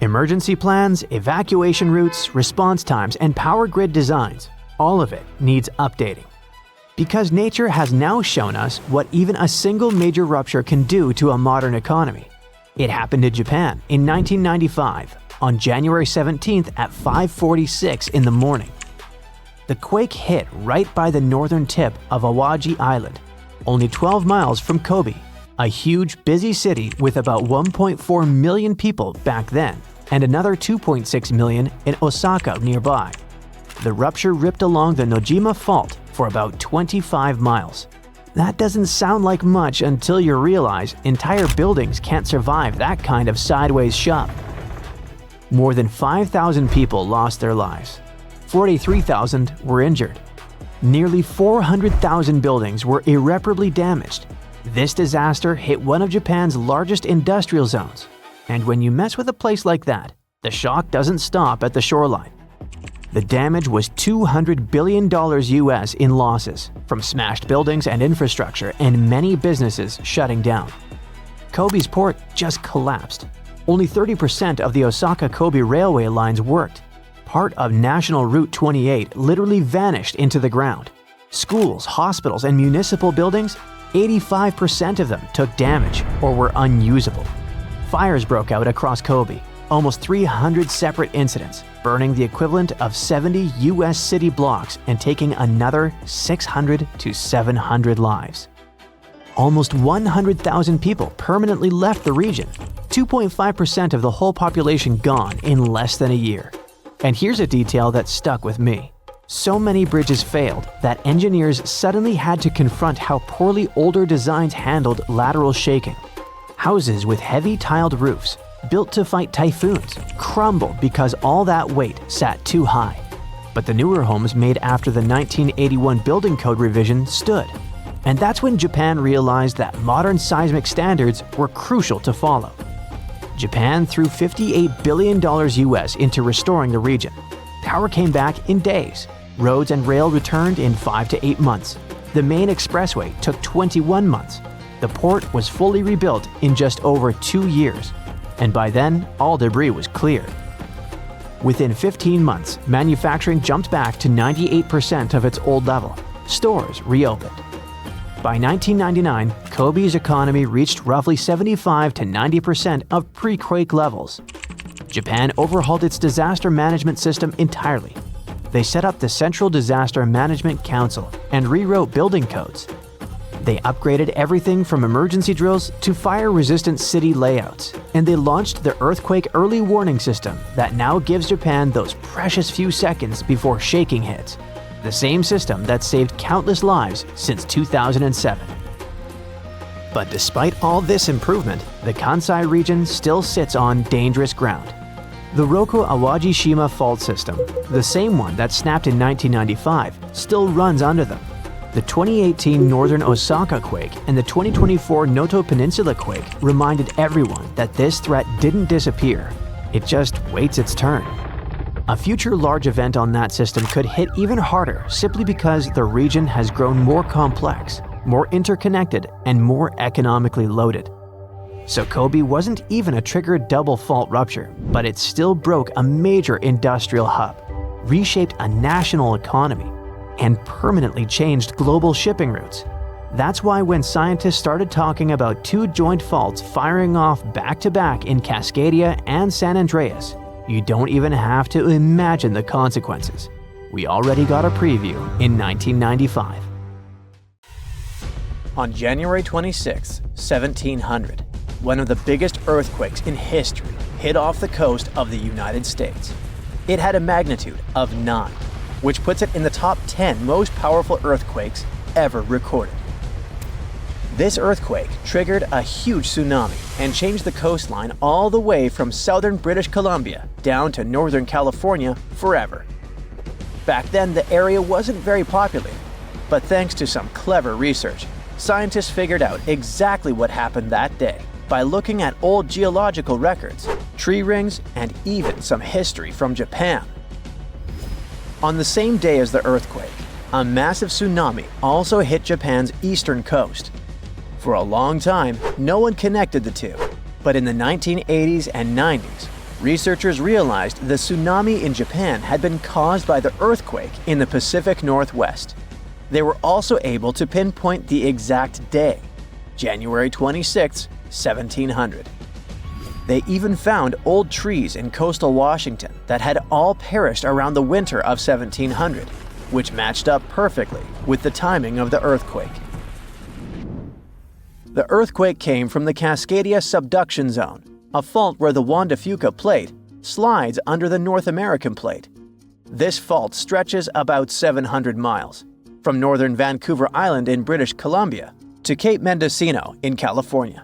Emergency plans, evacuation routes, response times, and power grid designs, all of it needs updating. Because nature has now shown us what even a single major rupture can do to a modern economy. It happened in Japan in 1995, on January 17th at 5:46 in the morning. The quake hit right by the northern tip of Awaji Island, only 12 miles from Kobe, a huge, busy city with about 1.4 million people back then, and another 2.6 million in Osaka nearby. The rupture ripped along the Nojima Fault for about 25 miles. That doesn't sound like much until you realize entire buildings can't survive that kind of sideways shove. More than 5,000 people lost their lives. 43,000 were injured. Nearly 400,000 buildings were irreparably damaged. This disaster hit one of Japan's largest industrial zones. And when you mess with a place like that, the shock doesn't stop at the shoreline. The damage was $200 billion US in losses, from smashed buildings and infrastructure and many businesses shutting down. Kobe's port just collapsed. Only 30% of the Osaka-Kobe railway lines worked. Part of National Route 28 literally vanished into the ground. Schools, hospitals, and municipal buildings, 85% of them took damage or were unusable. Fires broke out across Kobe, almost 300 separate incidents, burning the equivalent of 70 US city blocks and taking another 600 to 700 lives. Almost 100,000 people permanently left the region, 2.5% of the whole population gone in less than a year. And here's a detail that stuck with me. So many bridges failed that engineers suddenly had to confront how poorly older designs handled lateral shaking. Houses with heavy tiled roofs, built to fight typhoons, crumbled because all that weight sat too high. But the newer homes made after the 1981 building code revision stood. And that's when Japan realized that modern seismic standards were crucial to follow. Japan threw $58 billion US into restoring the region. Power came back in days. Roads and rail returned in 5 to 8 months. The main expressway took 21 months. The port was fully rebuilt in just over 2 years. And by then, all debris was cleared. Within 15 months, manufacturing jumped back to 98% of its old level. Stores reopened. By 1999, Kobe's economy reached roughly 75 to 90% of pre-quake levels. Japan overhauled its disaster management system entirely. They set up the Central Disaster Management Council and rewrote building codes. They upgraded everything from emergency drills to fire-resistant city layouts, and they launched the Earthquake Early Warning System that now gives Japan those precious few seconds before shaking hits. The same system that saved countless lives since 2007. But despite all this improvement, the Kansai region still sits on dangerous ground. The Roku Awajishima fault system, the same one that snapped in 1995, still runs under them. The 2018 Northern Osaka quake and the 2024 Noto Peninsula quake reminded everyone that this threat didn't disappear. It just waits its turn. A future large event on that system could hit even harder simply because the region has grown more complex, more interconnected, and more economically loaded. So Kobe wasn't even a triggered double fault rupture, but it still broke a major industrial hub, reshaped a national economy, and permanently changed global shipping routes. That's why when scientists started talking about two joint faults firing off back-to-back in Cascadia and San Andreas, you don't even have to imagine the consequences. We already got a preview in 1995. On January 26, 1700, one of the biggest earthquakes in history hit off the coast of the United States. It had a magnitude of 9, which puts it in the top 10 most powerful earthquakes ever recorded. This earthquake triggered a huge tsunami and changed the coastline all the way from southern British Columbia down to northern California forever. Back then, the area wasn't very populated, but thanks to some clever research, scientists figured out exactly what happened that day by looking at old geological records, tree rings, and even some history from Japan. On the same day as the earthquake, a massive tsunami also hit Japan's eastern coast. For a long time, no one connected the two, but in the 1980s and 90s, researchers realized the tsunami in Japan had been caused by the earthquake in the Pacific Northwest. They were also able to pinpoint the exact day, January 26, 1700. They even found old trees in coastal Washington that had all perished around the winter of 1700, which matched up perfectly with the timing of the earthquake. The earthquake came from the Cascadia subduction zone, a fault where the Juan de Fuca plate slides under the North American plate. This fault stretches about 700 miles, from northern Vancouver Island in British Columbia to Cape Mendocino in California.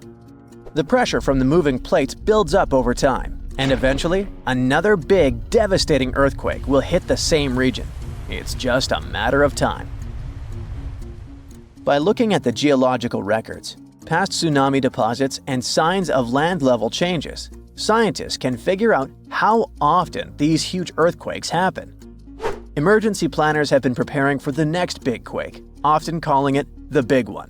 The pressure from the moving plates builds up over time, and eventually, another big, devastating earthquake will hit the same region. It's just a matter of time. By looking at the geological records, past tsunami deposits, and signs of land level changes, scientists can figure out how often these huge earthquakes happen. Emergency planners have been preparing for the next big quake, often calling it the big one.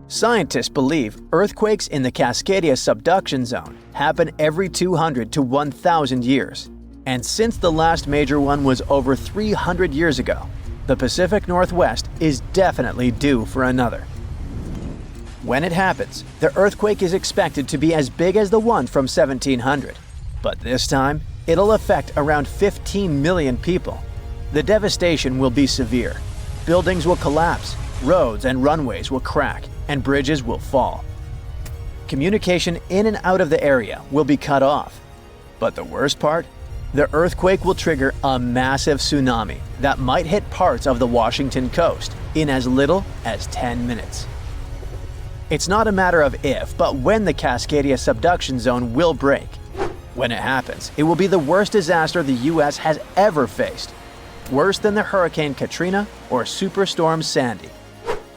Scientists believe earthquakes in the Cascadia subduction zone happen every 200 to 1,000 years. And since the last major one was over 300 years ago, the Pacific Northwest is definitely due for another. When it happens, the earthquake is expected to be as big as the one from 1700. But this time, it'll affect around 15 million people. The devastation will be severe. Buildings will collapse, roads and runways will crack, and bridges will fall. Communication in and out of the area will be cut off. But the worst part? The earthquake will trigger a massive tsunami that might hit parts of the Washington coast in as little as 10 minutes. It's not a matter of if, but when the Cascadia subduction zone will break. When it happens, it will be the worst disaster the US has ever faced. Worse than the Hurricane Katrina or Superstorm Sandy.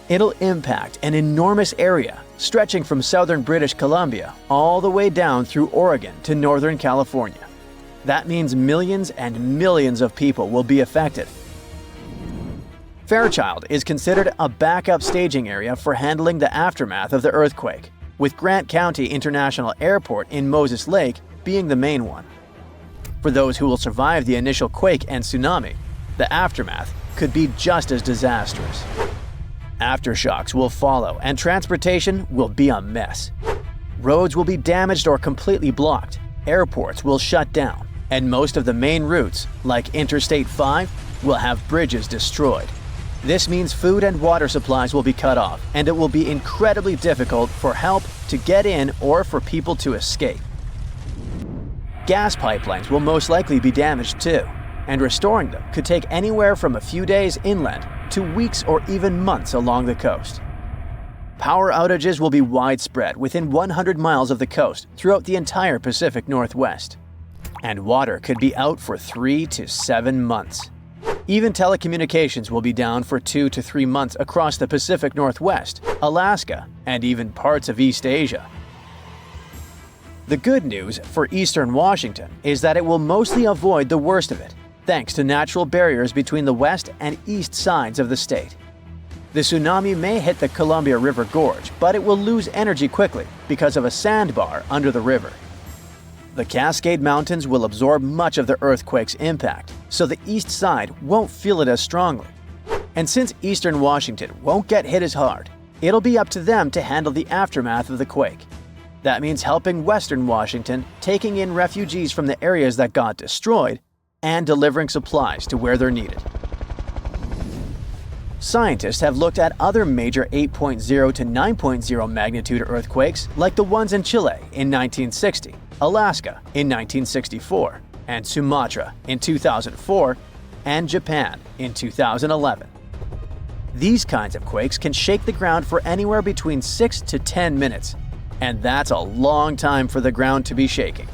It'll impact an enormous area, stretching from southern British Columbia all the way down through Oregon to northern California. That means millions and millions of people will be affected. Fairchild is considered a backup staging area for handling the aftermath of the earthquake, with Grant County International Airport in Moses Lake being the main one. For those who will survive the initial quake and tsunami, the aftermath could be just as disastrous. Aftershocks will follow, and transportation will be a mess. Roads will be damaged or completely blocked, airports will shut down, and most of the main routes, like Interstate 5, will have bridges destroyed. This means food and water supplies will be cut off, and it will be incredibly difficult for help to get in or for people to escape. Gas pipelines will most likely be damaged too, and restoring them could take anywhere from a few days inland to weeks or even months along the coast. Power outages will be widespread within 100 miles of the coast throughout the entire Pacific Northwest. And water could be out for 3 to 7 months. Even telecommunications will be down for 2 to 3 months across the Pacific Northwest, Alaska, and even parts of East Asia. The good news for eastern Washington is that it will mostly avoid the worst of it, thanks to natural barriers between the west and east sides of the state. The tsunami may hit the Columbia River Gorge, but it will lose energy quickly because of a sandbar under the river. The Cascade Mountains will absorb much of the earthquake's impact, so the east side won't feel it as strongly. And since eastern Washington won't get hit as hard, it'll be up to them to handle the aftermath of the quake. That means helping western Washington, taking in refugees from the areas that got destroyed, and delivering supplies to where they're needed. Scientists have looked at other major 8.0 to 9.0 magnitude earthquakes like the ones in Chile in 1960, Alaska in 1964, and Sumatra in 2004, and Japan in 2011. These kinds of quakes can shake the ground for anywhere between 6 to 10 minutes, and that's a long time for the ground to be shaking.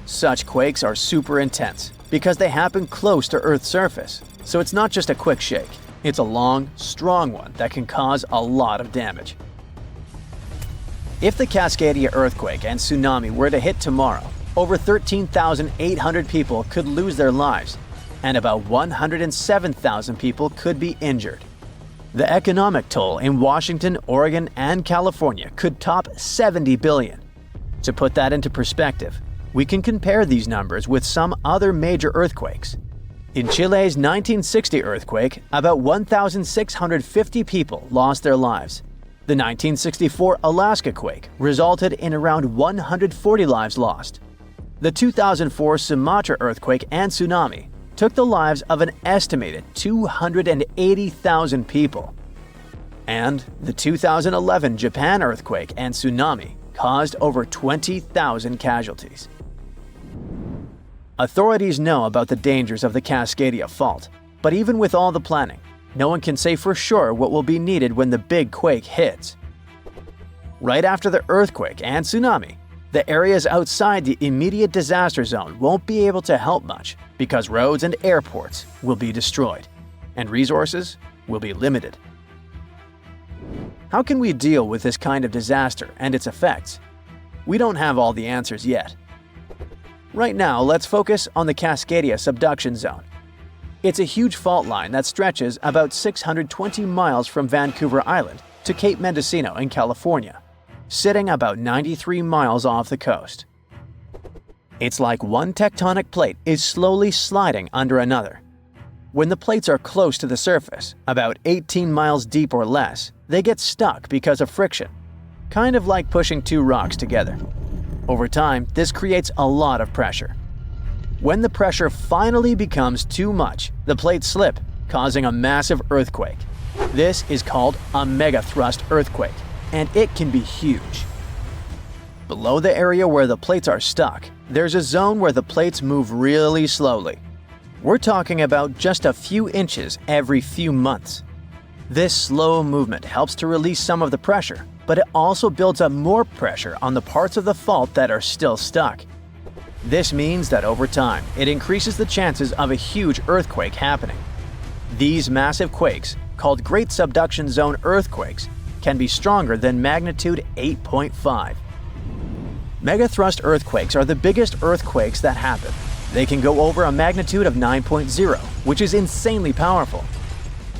Such quakes are super intense because they happen close to Earth's surface, so it's not just a quick shake. It's a long, strong one that can cause a lot of damage. If the Cascadia earthquake and tsunami were to hit tomorrow, over 13,800 people could lose their lives, and about 107,000 people could be injured. The economic toll in Washington, Oregon, and California could top $70 billion. To put that into perspective, we can compare these numbers with some other major earthquakes. In Chile's 1960 earthquake, about 1,650 people lost their lives. The 1964 Alaska quake resulted in around 140 lives lost. The 2004 Sumatra earthquake and tsunami took the lives of an estimated 280,000 people. And the 2011 Japan earthquake and tsunami caused over 20,000 casualties. Authorities know about the dangers of the Cascadia fault, but even with all the planning, no one can say for sure what will be needed when the big quake hits. Right after the earthquake and tsunami, the areas outside the immediate disaster zone won't be able to help much because roads and airports will be destroyed, and resources will be limited. How can we deal with this kind of disaster and its effects? We don't have all the answers yet. Right now, let's focus on the Cascadia subduction zone. It's a huge fault line that stretches about 620 miles from Vancouver Island to Cape Mendocino in California, sitting about 93 miles off the coast. It's like one tectonic plate is slowly sliding under another. When the plates are close to the surface, about 18 miles deep or less, they get stuck because of friction, kind of like pushing two rocks together. Over time, this creates a lot of pressure. When the pressure finally becomes too much, the plates slip, causing a massive earthquake. This is called a megathrust earthquake, and it can be huge. Below the area where the plates are stuck, there's a zone where the plates move really slowly. We're talking about just a few inches every few months. This slow movement helps to release some of the pressure, but it also builds up more pressure on the parts of the fault that are still stuck. This means that over time, it increases the chances of a huge earthquake happening. These massive quakes, called Great Subduction Zone earthquakes, can be stronger than magnitude 8.5. Megathrust earthquakes are the biggest earthquakes that happen. They can go over a magnitude of 9.0, which is insanely powerful.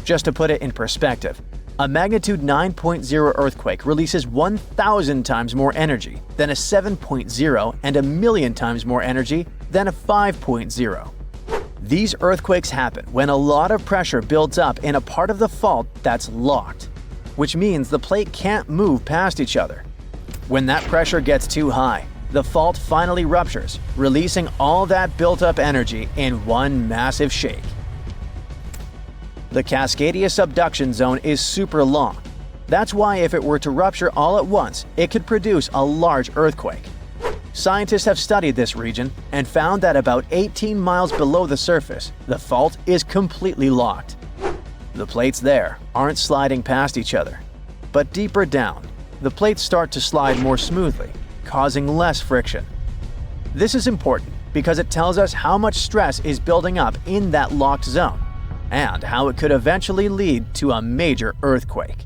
Just to put it in perspective, a magnitude 9.0 earthquake releases 1,000 times more energy than a 7.0 and 1,000,000 times more energy than a 5.0. These earthquakes happen when a lot of pressure builds up in a part of the fault that's locked, which means the plate can't move past each other. When that pressure gets too high, the fault finally ruptures, releasing all that built-up energy in one massive shake. The Cascadia subduction zone is super long. That's why if it were to rupture all at once, it could produce a large earthquake. Scientists have studied this region and found that about 18 miles below the surface, the fault is completely locked. The plates there aren't sliding past each other, but deeper down, the plates start to slide more smoothly, causing less friction. This is important because it tells us how much stress is building up in that locked zone, and how it could eventually lead to a major earthquake.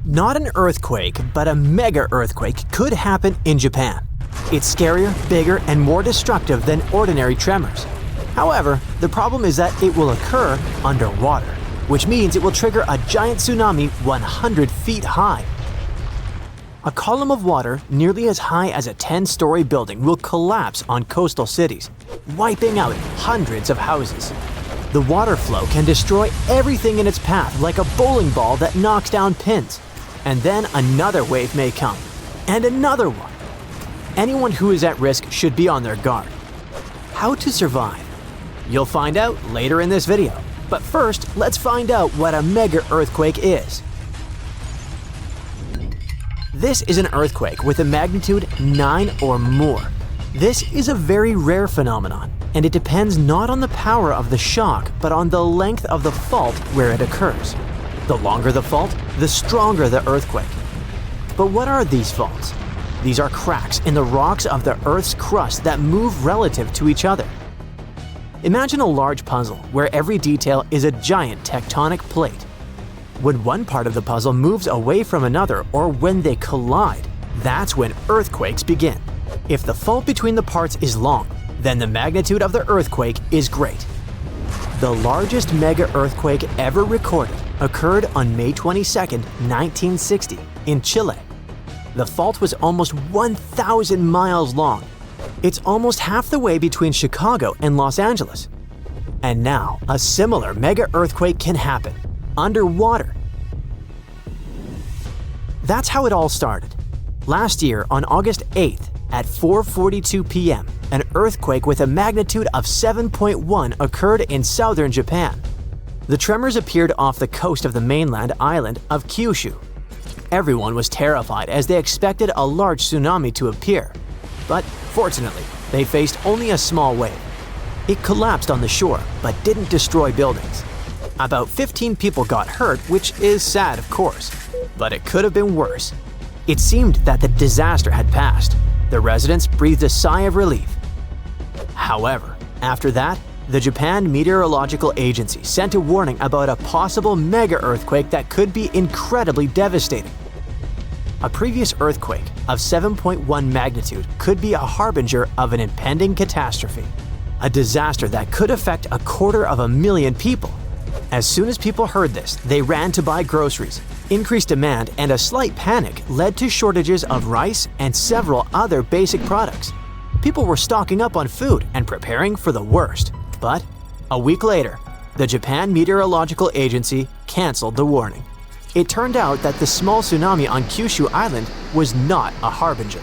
Not an earthquake, but a mega earthquake could happen in Japan. It's scarier, bigger, and more destructive than ordinary tremors. However, the problem is that it will occur underwater, which means it will trigger a giant tsunami 100 feet high. A column of water nearly as high as a 10-story building will collapse on coastal cities, wiping out hundreds of houses. The water flow can destroy everything in its path like a bowling ball that knocks down pins. And then another wave may come, and another one. Anyone who is at risk should be on their guard. How to survive? You'll find out later in this video. But first, let's find out what a mega earthquake is. This is an earthquake with a magnitude 9 or more. This is a very rare phenomenon, and it depends not on the power of the shock, but on the length of the fault where it occurs. The longer the fault, the stronger the earthquake. But what are these faults? These are cracks in the rocks of the Earth's crust that move relative to each other. Imagine a large puzzle where every detail is a giant tectonic plate. When one part of the puzzle moves away from another or when they collide, that's when earthquakes begin. If the fault between the parts is long, then the magnitude of the earthquake is great. The largest mega earthquake ever recorded occurred on May 22, 1960, in Chile. The fault was almost 1,000 miles long. It's almost half the way between Chicago and Los Angeles. And now, a similar mega earthquake can happen, underwater. That's how it all started. Last year, on August 8th, at 4:42 p.m., an earthquake with a magnitude of 7.1 occurred in southern Japan. The tremors appeared off the coast of the mainland island of Kyushu. Everyone was terrified as they expected a large tsunami to appear. But fortunately, they faced only a small wave. It collapsed on the shore, but didn't destroy buildings. About 15 people got hurt, which is sad, of course, but it could have been worse. It seemed that the disaster had passed. The residents breathed a sigh of relief. However, after that, the Japan Meteorological Agency sent a warning about a possible mega earthquake that could be incredibly devastating. A previous earthquake of 7.1 magnitude could be a harbinger of an impending catastrophe, a disaster that could affect 250,000 people. As soon as people heard this, they ran to buy groceries. Increased demand and a slight panic led to shortages of rice and several other basic products. People were stocking up on food and preparing for the worst. But a week later, the Japan Meteorological Agency canceled the warning. It turned out that the small tsunami on Kyushu Island was not a harbinger.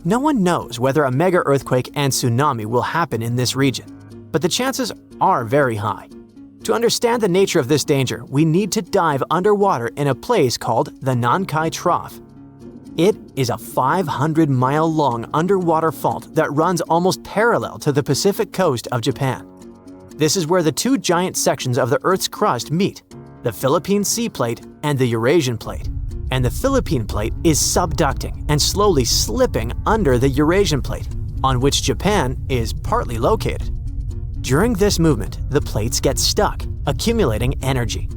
No one knows whether a mega earthquake and tsunami will happen in this region, but the chances are very high. To understand the nature of this danger, we need to dive underwater in a place called the Nankai Trough. It is a 500-mile-long underwater fault that runs almost parallel to the Pacific coast of Japan. This is where the two giant sections of the Earth's crust meet, the Philippine Sea Plate and the Eurasian Plate. And the Philippine Plate is subducting and slowly slipping under the Eurasian Plate, on which Japan is partly located. During this movement, the plates get stuck, accumulating energy.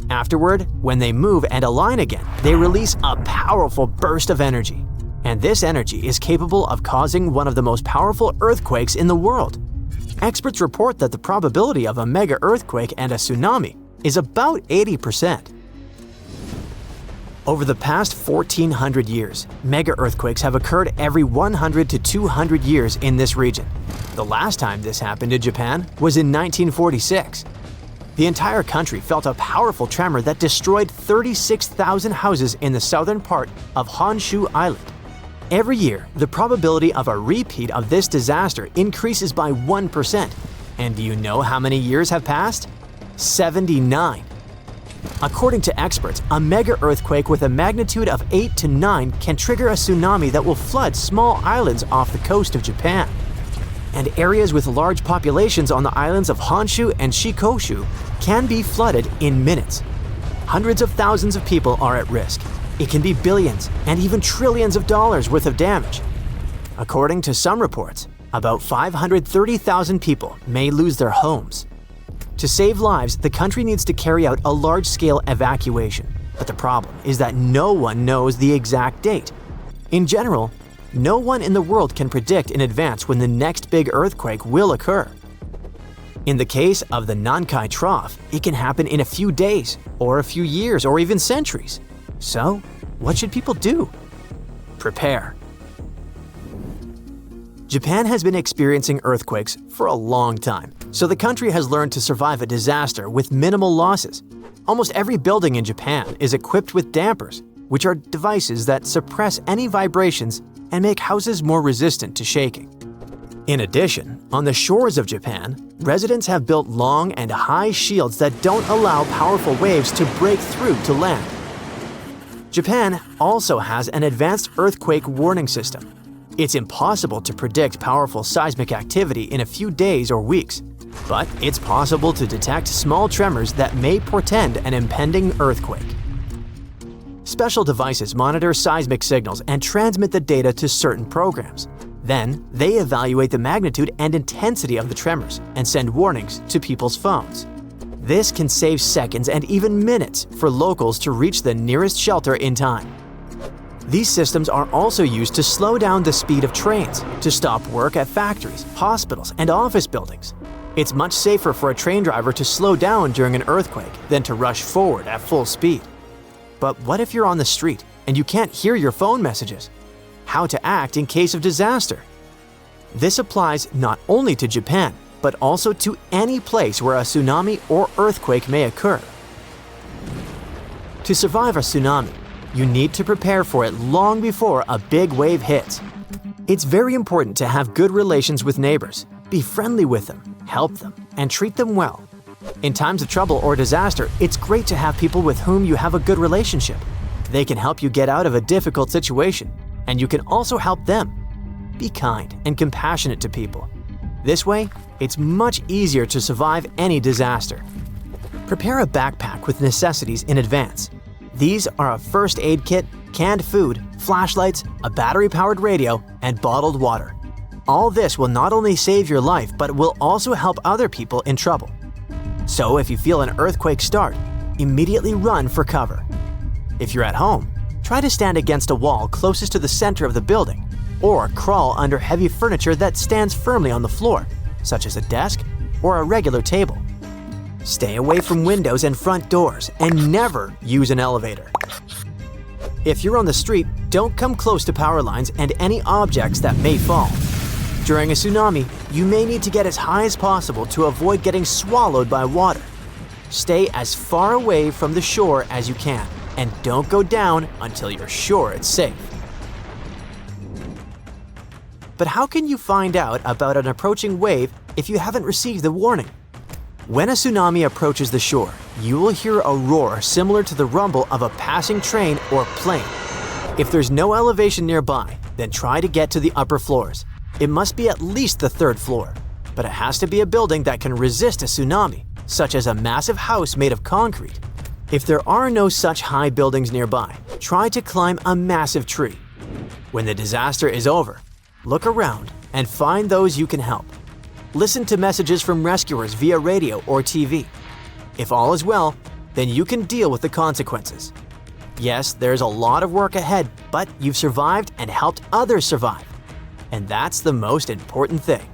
Afterward, when they move and align again, they release a powerful burst of energy. And this energy is capable of causing one of the most powerful earthquakes in the world. Experts report that the probability of a mega earthquake and a tsunami is about 80%. Over the past 1,400 years, mega earthquakes have occurred every 100 to 200 years in this region. The last time this happened in Japan was in 1946. The entire country felt a powerful tremor that destroyed 36,000 houses in the southern part of Honshu Island. Every year, the probability of a repeat of this disaster increases by 1%. And do you know how many years have passed? 79. According to experts, a mega earthquake with a magnitude of 8 to 9 can trigger a tsunami that will flood small islands off the coast of Japan. And areas with large populations on the islands of Honshu and Shikoku can be flooded in minutes. Hundreds of thousands of people are at risk. It can be billions and even trillions of dollars worth of damage. According to some reports, about 530,000 people may lose their homes. To save lives, the country needs to carry out a large-scale evacuation. But the problem is that no one knows the exact date. In general, no one in the world can predict in advance when the next big earthquake will occur. In the case of the Nankai Trough, it can happen in a few days, or a few years, or even centuries. So, what should people do? Prepare. Japan has been experiencing earthquakes for a long time, so the country has learned to survive a disaster with minimal losses. Almost every building in Japan is equipped with dampers, which are devices that suppress any vibrations and make houses more resistant to shaking. In addition, on the shores of Japan, residents have built long and high shields that don't allow powerful waves to break through to land. Japan also has an advanced earthquake warning system. It's impossible to predict powerful seismic activity in a few days or weeks, but it's possible to detect small tremors that may portend an impending earthquake. Special devices monitor seismic signals and transmit the data to certain programs. Then, they evaluate the magnitude and intensity of the tremors and send warnings to people's phones. This can save seconds and even minutes for locals to reach the nearest shelter in time. These systems are also used to slow down the speed of trains, to stop work at factories, hospitals, and office buildings. It's much safer for a train driver to slow down during an earthquake than to rush forward at full speed. But what if you're on the street and you can't hear your phone messages? How to act in case of disaster? This applies not only to Japan, but also to any place where a tsunami or earthquake may occur. To survive a tsunami, you need to prepare for it long before a big wave hits. It's very important to have good relations with neighbors. Be friendly with them, help them, and treat them well. In times of trouble or disaster, it's great to have people with whom you have a good relationship. They can help you get out of a difficult situation, and you can also help them. Be kind and compassionate to people. This way, it's much easier to survive any disaster. Prepare a backpack with necessities in advance. These are a first aid kit, canned food, flashlights, a battery-powered radio, and bottled water. All this will not only save your life, but will also help other people in trouble. So if you feel an earthquake start, immediately run for cover. If you're at home, try to stand against a wall closest to the center of the building, or crawl under heavy furniture that stands firmly on the floor, such as a desk or a regular table. Stay away from windows and front doors, and never use an elevator. If you're on the street, don't come close to power lines and any objects that may fall. During a tsunami, you may need to get as high as possible to avoid getting swallowed by water. Stay as far away from the shore as you can, and don't go down until you're sure it's safe. But how can you find out about an approaching wave if you haven't received the warning? When a tsunami approaches the shore, you will hear a roar similar to the rumble of a passing train or plane. If there's no elevation nearby, then try to get to the upper floors. It must be at least the 3rd floor, but it has to be a building that can resist a tsunami, such as a massive house made of concrete. If there are no such high buildings nearby, try to climb a massive tree. When the disaster is over, look around and find those you can help. Listen to messages from rescuers via radio or TV. If all is well, then you can deal with the consequences. Yes, there's a lot of work ahead, but you've survived and helped others survive. And that's the most important thing.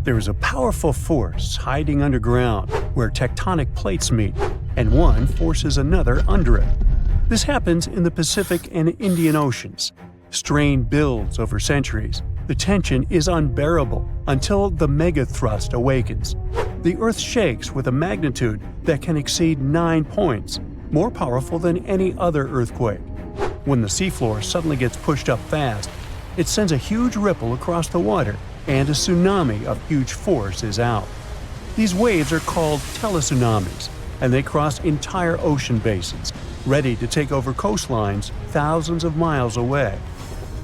There is a powerful force hiding underground where tectonic plates meet, and one forces another under it. This happens in the Pacific and Indian Oceans. Strain builds over centuries. The tension is unbearable until the megathrust awakens. The Earth shakes with a magnitude that can exceed 9 points, more powerful than any other earthquake. When the seafloor suddenly gets pushed up fast, it sends a huge ripple across the water, and a tsunami of huge force is out. These waves are called teletsunamis, and they cross entire ocean basins, ready to take over coastlines thousands of miles away.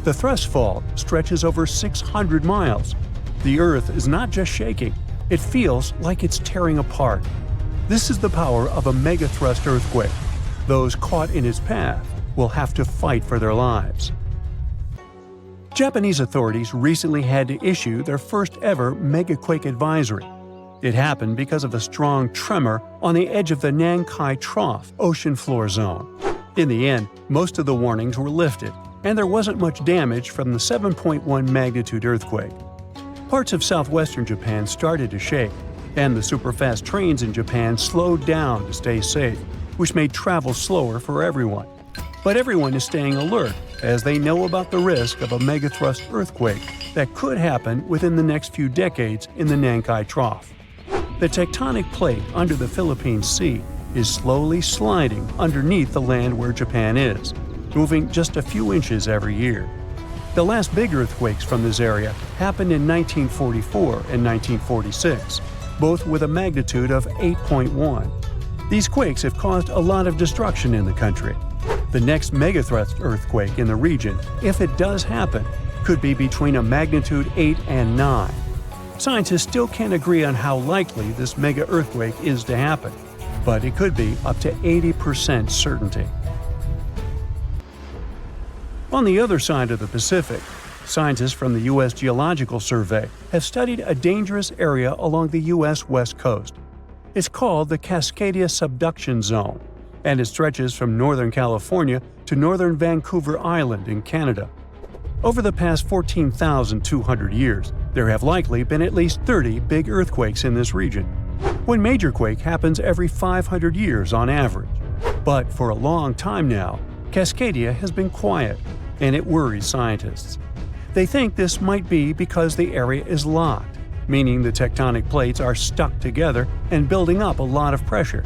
The thrust fault stretches over 600 miles. The Earth is not just shaking, it feels like it's tearing apart. This is the power of a megathrust earthquake. Those caught in its path will have to fight for their lives. Japanese authorities recently had to issue their first ever megaquake advisory. It happened because of a strong tremor on the edge of the Nankai Trough ocean floor zone. In the end, most of the warnings were lifted, and there wasn't much damage from the 7.1 magnitude earthquake. Parts of southwestern Japan started to shake, and the superfast trains in Japan slowed down to stay safe, which made travel slower for everyone. But everyone is staying alert as they know about the risk of a megathrust earthquake that could happen within the next few decades in the Nankai Trough. The tectonic plate under the Philippine Sea is slowly sliding underneath the land where Japan is, moving just a few inches every year. The last big earthquakes from this area happened in 1944 and 1946, both with a magnitude of 8.1. These quakes have caused a lot of destruction in the country. The next megathrust earthquake in the region, if it does happen, could be between a magnitude 8 and 9. Scientists still can't agree on how likely this mega earthquake is to happen, but it could be up to 80% certainty. On the other side of the Pacific, scientists from the U.S. Geological Survey have studied a dangerous area along the U.S. West Coast. It's called the Cascadia Subduction Zone, and it stretches from northern California to northern Vancouver Island in Canada. Over the past 14,200 years, there have likely been at least 30 big earthquakes in this region. One major quake happens every 500 years on average. But for a long time now, Cascadia has been quiet, and it worries scientists. They think this might be because the area is locked, meaning the tectonic plates are stuck together and building up a lot of pressure.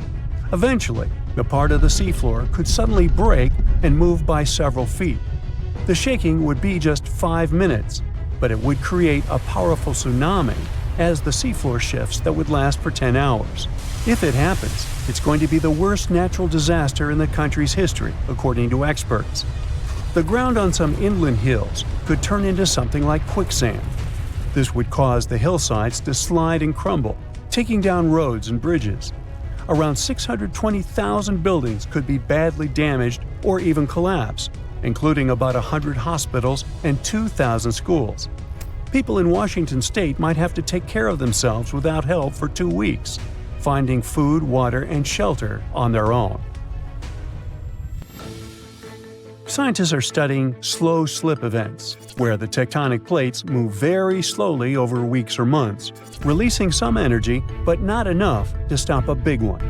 Eventually, the part of the seafloor could suddenly break and move by several feet. The shaking would be just 5 minutes, but it would create a powerful tsunami as the seafloor shifts that would last for 10 hours. If it happens, it's going to be the worst natural disaster in the country's history, according to experts. The ground on some inland hills could turn into something like quicksand. This would cause the hillsides to slide and crumble, taking down roads and bridges. Around 620,000 buildings could be badly damaged or even collapse, including about 100 hospitals and 2,000 schools. People in Washington state might have to take care of themselves without help for 2 weeks, finding food, water, and shelter on their own. Scientists are studying slow slip events, where the tectonic plates move very slowly over weeks or months, releasing some energy but not enough to stop a big one.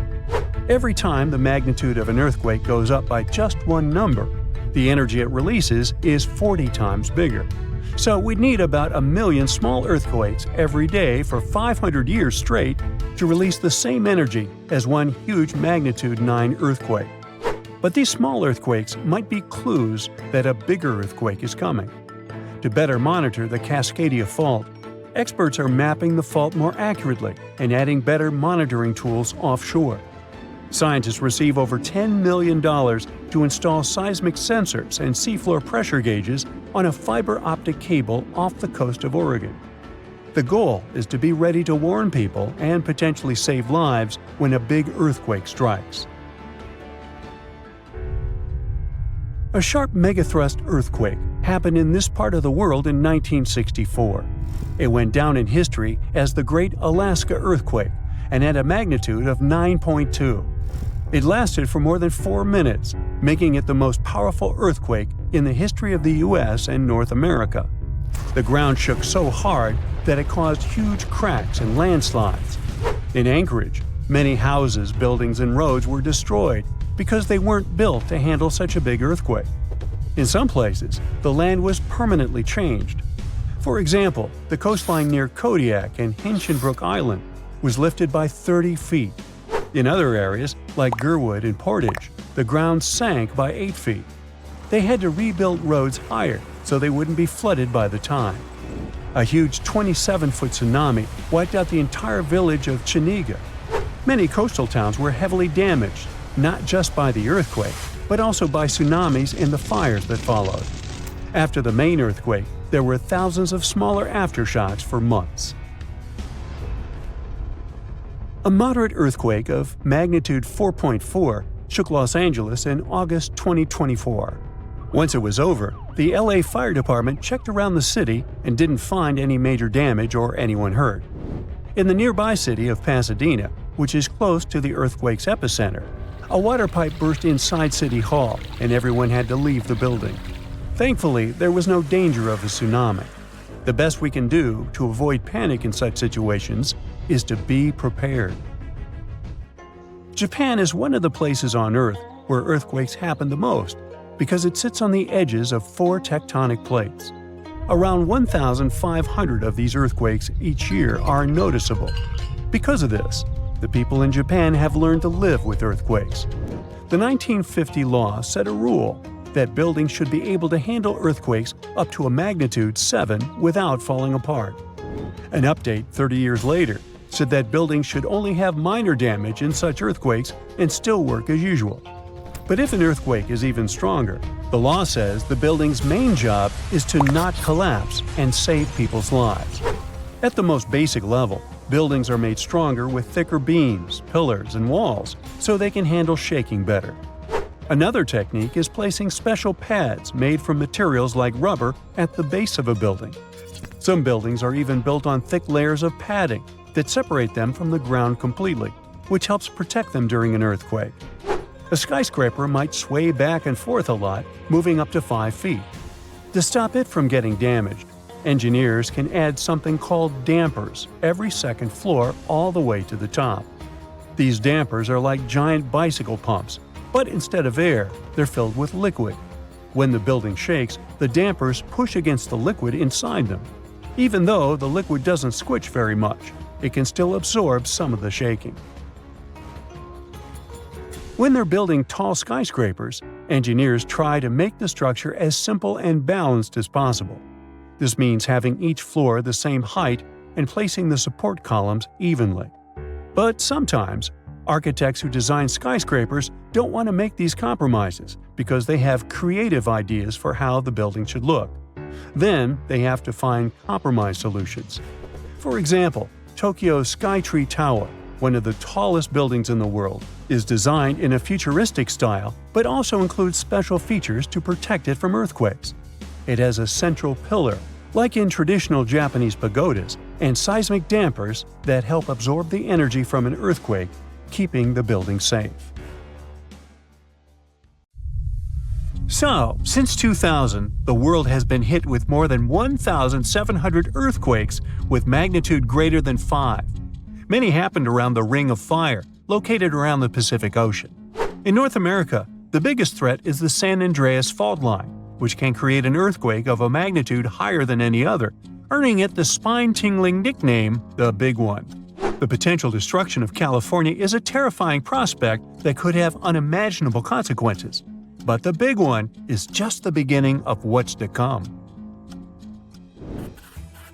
Every time the magnitude of an earthquake goes up by just one number, the energy it releases is 40 times bigger. So we'd need about 1 million small earthquakes every day for 500 years straight to release the same energy as one huge magnitude 9 earthquake. But these small earthquakes might be clues that a bigger earthquake is coming. To better monitor the Cascadia Fault, experts are mapping the fault more accurately and adding better monitoring tools offshore. Scientists receive over $10 million to install seismic sensors and seafloor pressure gauges on a fiber optic cable off the coast of Oregon. The goal is to be ready to warn people and potentially save lives when a big earthquake strikes. A sharp megathrust earthquake happened in this part of the world in 1964. It went down in history as the Great Alaska Earthquake and had a magnitude of 9.2. It lasted for more than 4 minutes, making it the most powerful earthquake in the history of the U.S. and North America. The ground shook so hard that it caused huge cracks and landslides. In Anchorage, many houses, buildings, and roads were destroyed because they weren't built to handle such a big earthquake. In some places, the land was permanently changed. For example, the coastline near Kodiak and Hinchinbrook Island was lifted by 30 feet. In other areas, like Gerwood and Portage, the ground sank by 8 feet. They had to rebuild roads higher so they wouldn't be flooded by the time. A huge 27-foot tsunami wiped out the entire village of Chiniga. Many coastal towns were heavily damaged, not just by the earthquake, but also by tsunamis and the fires that followed. After the main earthquake, there were thousands of smaller aftershocks for months. A moderate earthquake of magnitude 4.4 shook Los Angeles in August 2024. Once it was over, the LA Fire Department checked around the city and didn't find any major damage or anyone hurt. In the nearby city of Pasadena, which is close to the earthquake's epicenter, a water pipe burst inside City Hall and everyone had to leave the building. Thankfully, there was no danger of a tsunami. The best we can do to avoid panic in such situations is to be prepared. Japan is one of the places on Earth where earthquakes happen the most because it sits on the edges of 4 tectonic plates. Around 1,500 of these earthquakes each year are noticeable. Because of this, the people in Japan have learned to live with earthquakes. The 1950 law set a rule that buildings should be able to handle earthquakes up to a magnitude 7 without falling apart. An update 30 years later said that buildings should only have minor damage in such earthquakes and still work as usual. But if an earthquake is even stronger, the law says the building's main job is to not collapse and save people's lives. At the most basic level, buildings are made stronger with thicker beams, pillars, and walls so they can handle shaking better. Another technique is placing special pads made from materials like rubber at the base of a building. Some buildings are even built on thick layers of padding that separate them from the ground completely, which helps protect them during an earthquake. A skyscraper might sway back and forth a lot, moving up to 5 feet. To stop it from getting damaged, engineers can add something called dampers every second floor all the way to the top. These dampers are like giant bicycle pumps, but instead of air, they're filled with liquid. When the building shakes, the dampers push against the liquid inside them. Even though the liquid doesn't squish very much, it can still absorb some of the shaking. When they're building tall skyscrapers, engineers try to make the structure as simple and balanced as possible. This means having each floor the same height and placing the support columns evenly. But sometimes, architects who design skyscrapers don't want to make these compromises because they have creative ideas for how the building should look. Then they have to find compromise solutions. For example, Tokyo's Skytree Tower, one of the tallest buildings in the world, is designed in a futuristic style but also includes special features to protect it from earthquakes. It has a central pillar, like in traditional Japanese pagodas, and seismic dampers that help absorb the energy from an earthquake, keeping the building safe. So, since 2000, the world has been hit with more than 1,700 earthquakes with magnitude greater than 5. Many happened around the Ring of Fire, located around the Pacific Ocean. In North America, the biggest threat is the San Andreas Fault Line, which can create an earthquake of a magnitude higher than any other, earning it the spine-tingling nickname, the Big One. The potential destruction of California is a terrifying prospect that could have unimaginable consequences. But the Big One is just the beginning of what's to come.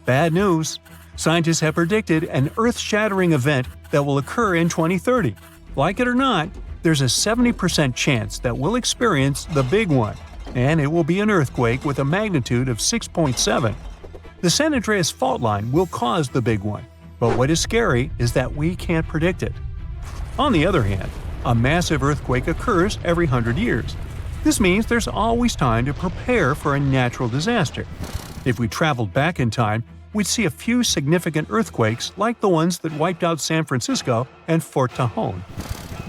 Bad news! Scientists have predicted an Earth-shattering event that will occur in 2030. Like it or not, there's a 70% chance that we'll experience the big one, and it will be an earthquake with a magnitude of 6.7. The San Andreas fault line will cause the big one, but what is scary is that we can't predict it. On the other hand, a massive earthquake occurs every 100 years. This means there's always time to prepare for a natural disaster. If we traveled back in time, we'd see a few significant earthquakes like the ones that wiped out San Francisco and Fort Tajon.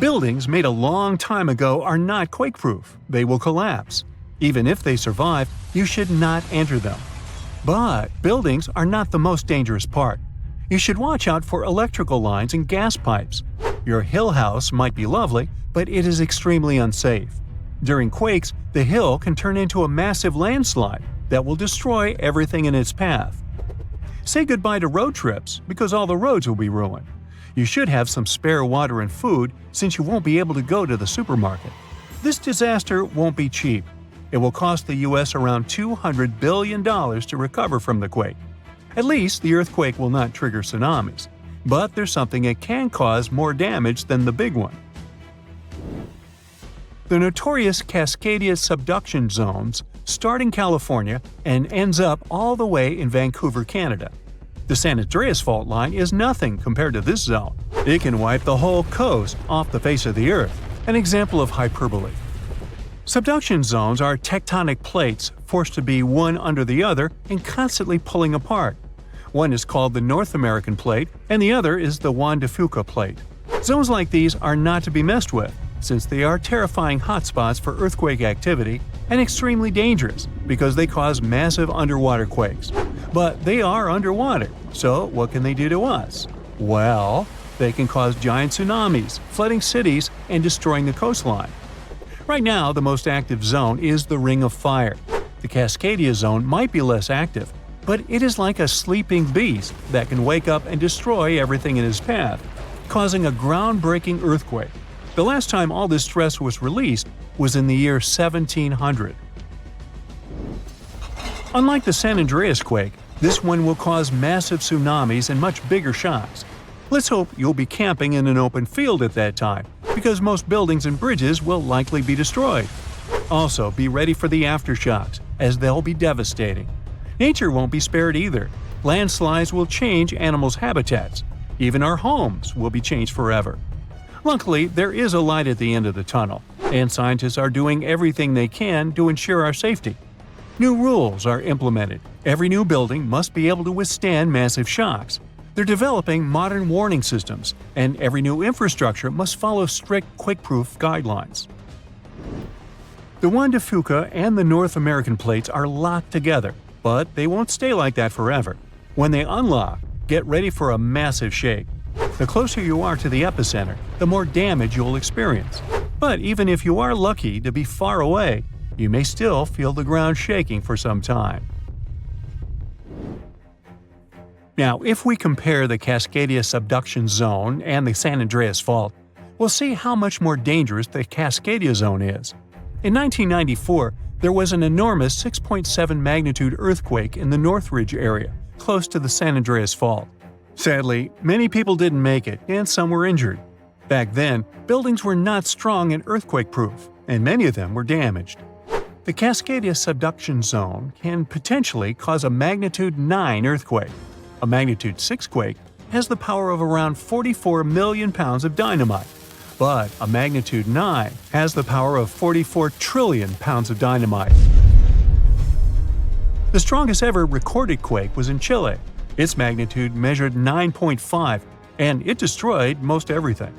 Buildings made a long time ago are not quake-proof. They will collapse. Even if they survive, you should not enter them. But buildings are not the most dangerous part. You should watch out for electrical lines and gas pipes. Your hill house might be lovely, but it is extremely unsafe. During quakes, the hill can turn into a massive landslide that will destroy everything in its path. Say goodbye to road trips because all the roads will be ruined. You should have some spare water and food since you won't be able to go to the supermarket. This disaster won't be cheap. It will cost the U.S. around $200 billion to recover from the quake. At least the earthquake will not trigger tsunamis. But there's something that can cause more damage than the big one. The notorious Cascadia subduction zones start in California and ends up all the way in Vancouver, Canada. The San Andreas fault line is nothing compared to this zone. It can wipe the whole coast off the face of the Earth, an example of hyperbole. Subduction zones are tectonic plates forced to be one under the other and constantly pulling apart. One is called the North American Plate, and the other is the Juan de Fuca Plate. Zones like these are not to be messed with, since they are terrifying hotspots for earthquake activity and extremely dangerous because they cause massive underwater quakes. But they are underwater, so what can they do to us? Well, they can cause giant tsunamis, flooding cities, and destroying the coastline. Right now, the most active zone is the Ring of Fire. The Cascadia zone might be less active, but it is like a sleeping beast that can wake up and destroy everything in its path, causing a groundbreaking earthquake. The last time all this stress was released was in the year 1700. Unlike the San Andreas quake, this one will cause massive tsunamis and much bigger shocks. Let's hope you'll be camping in an open field at that time, because most buildings and bridges will likely be destroyed. Also, be ready for the aftershocks, as they'll be devastating. Nature won't be spared either. Landslides will change animals' habitats. Even our homes will be changed forever. Luckily, there is a light at the end of the tunnel, and scientists are doing everything they can to ensure our safety. New rules are implemented. Every new building must be able to withstand massive shocks. They're developing modern warning systems, and every new infrastructure must follow strict quake-proof guidelines. The Juan de Fuca and the North American plates are locked together, but they won't stay like that forever. When they unlock, get ready for a massive shake. The closer you are to the epicenter, the more damage you'll experience. But even if you are lucky to be far away, you may still feel the ground shaking for some time. Now, if we compare the Cascadia subduction zone and the San Andreas fault, we'll see how much more dangerous the Cascadia zone is. In 1994, there was an enormous 6.7 magnitude earthquake in the Northridge area, close to the San Andreas fault. Sadly, many people didn't make it, and some were injured. Back then, buildings were not strong and earthquake-proof, and many of them were damaged. The Cascadia subduction zone can potentially cause a magnitude 9 earthquake. A magnitude 6 quake has the power of around 44 million pounds of dynamite, but a magnitude 9 has the power of 44 trillion pounds of dynamite. The strongest ever recorded quake was in Chile. Its magnitude measured 9.5, and it destroyed most everything.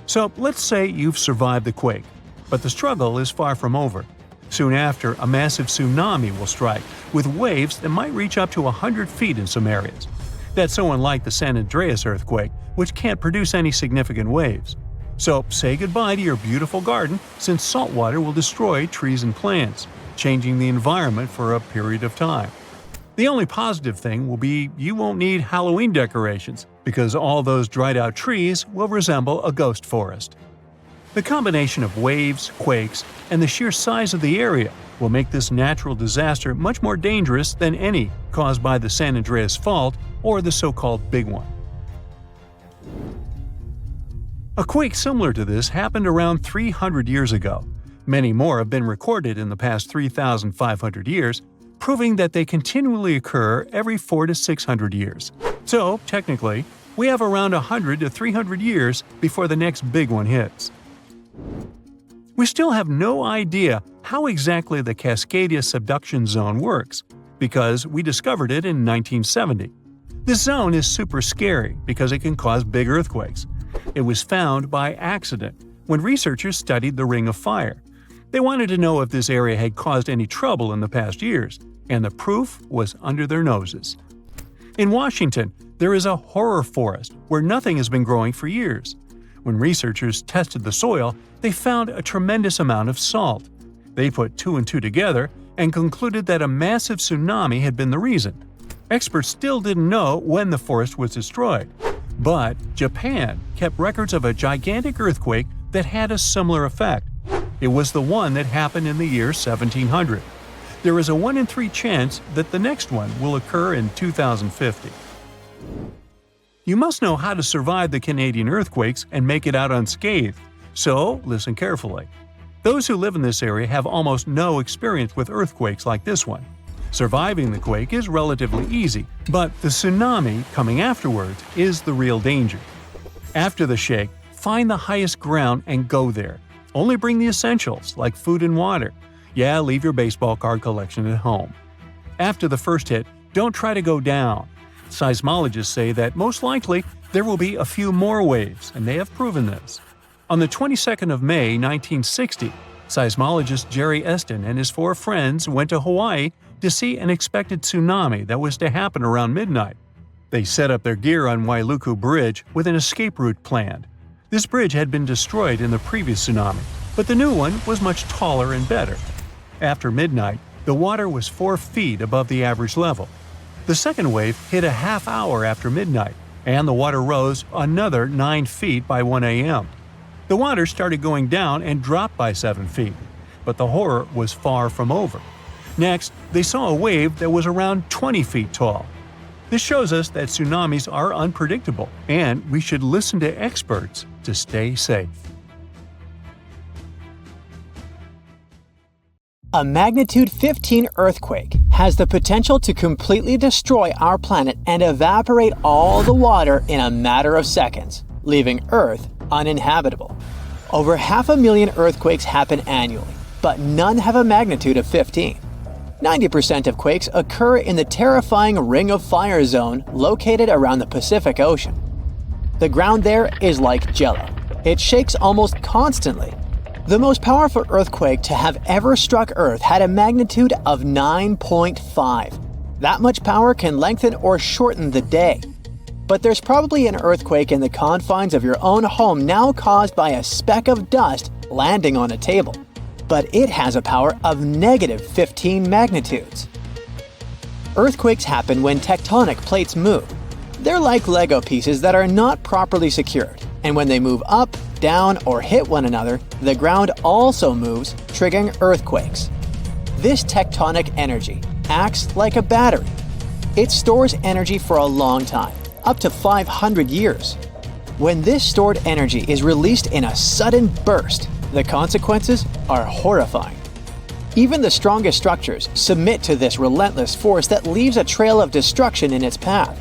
So let's say you've survived the quake, but the struggle is far from over. Soon after, a massive tsunami will strike, with waves that might reach up to 100 feet in some areas. That's so unlike the San Andreas earthquake, which can't produce any significant waves. So say goodbye to your beautiful garden, since salt water will destroy trees and plants, changing the environment for a period of time. The only positive thing will be you won't need Halloween decorations, because all those dried out trees will resemble a ghost forest. The combination of waves, quakes, and the sheer size of the area will make this natural disaster much more dangerous than any caused by the San Andreas Fault or the so-called Big One. A quake similar to this happened around 300 years ago. Many more have been recorded in the past 3,500 years, proving that they continually occur every 400 to 600 years. So, technically, we have around 100 to 300 years before the next big one hits. We still have no idea how exactly the Cascadia subduction zone works, because we discovered it in 1970. This zone is super scary because it can cause big earthquakes. It was found by accident when researchers studied the Ring of Fire. They wanted to know if this area had caused any trouble in the past years, and the proof was under their noses. In Washington, there is a horror forest where nothing has been growing for years. When researchers tested the soil, they found a tremendous amount of salt. They put two and two together and concluded that a massive tsunami had been the reason. Experts still didn't know when the forest was destroyed. But Japan kept records of a gigantic earthquake that had a similar effect. It was the one that happened in the year 1700. There is a 1 in 3 chance that the next one will occur in 2050. You must know how to survive the Canadian earthquakes and make it out unscathed, so listen carefully. Those who live in this area have almost no experience with earthquakes like this one. Surviving the quake is relatively easy, but the tsunami coming afterwards is the real danger. After the shake, find the highest ground and go there. Only bring the essentials, like food and water. Yeah, leave your baseball card collection at home. After the first hit, don't try to go down. Seismologists say that most likely there will be a few more waves, and they have proven this. On the 22nd of May, 1960, seismologist Jerry Eston and his 4 friends went to Hawaii to see an expected tsunami that was to happen around midnight. They set up their gear on Wailuku Bridge with an escape route planned. This bridge had been destroyed in the previous tsunami, but the new one was much taller and better. After midnight, the water was 4 feet above the average level. The second wave hit a half hour after midnight, and the water rose another 9 feet by 1 a.m. The water started going down and dropped by 7 feet, but the horror was far from over. Next, they saw a wave that was around 20 feet tall. This shows us that tsunamis are unpredictable, and we should listen to experts to stay safe. A magnitude 15 earthquake has the potential to completely destroy our planet and evaporate all the water in a matter of seconds, leaving Earth uninhabitable. Over 500,000 earthquakes happen annually, but none have a magnitude of 15. 90% of quakes occur in the terrifying Ring of Fire zone located around the Pacific Ocean. The ground there is like jello. It shakes almost constantly. The most powerful earthquake to have ever struck Earth had a magnitude of 9.5. That much power can lengthen or shorten the day. But there's probably an earthquake in the confines of your own home now caused by a speck of dust landing on a table. But it has a power of negative 15 magnitudes. Earthquakes happen when tectonic plates move. They're like Lego pieces that are not properly secured, and when they move up, down, or hit one another, the ground also moves, triggering earthquakes. This tectonic energy acts like a battery. It stores energy for a long time, up to 500 years. When this stored energy is released in a sudden burst, the consequences are horrifying. Even the strongest structures submit to this relentless force that leaves a trail of destruction in its path.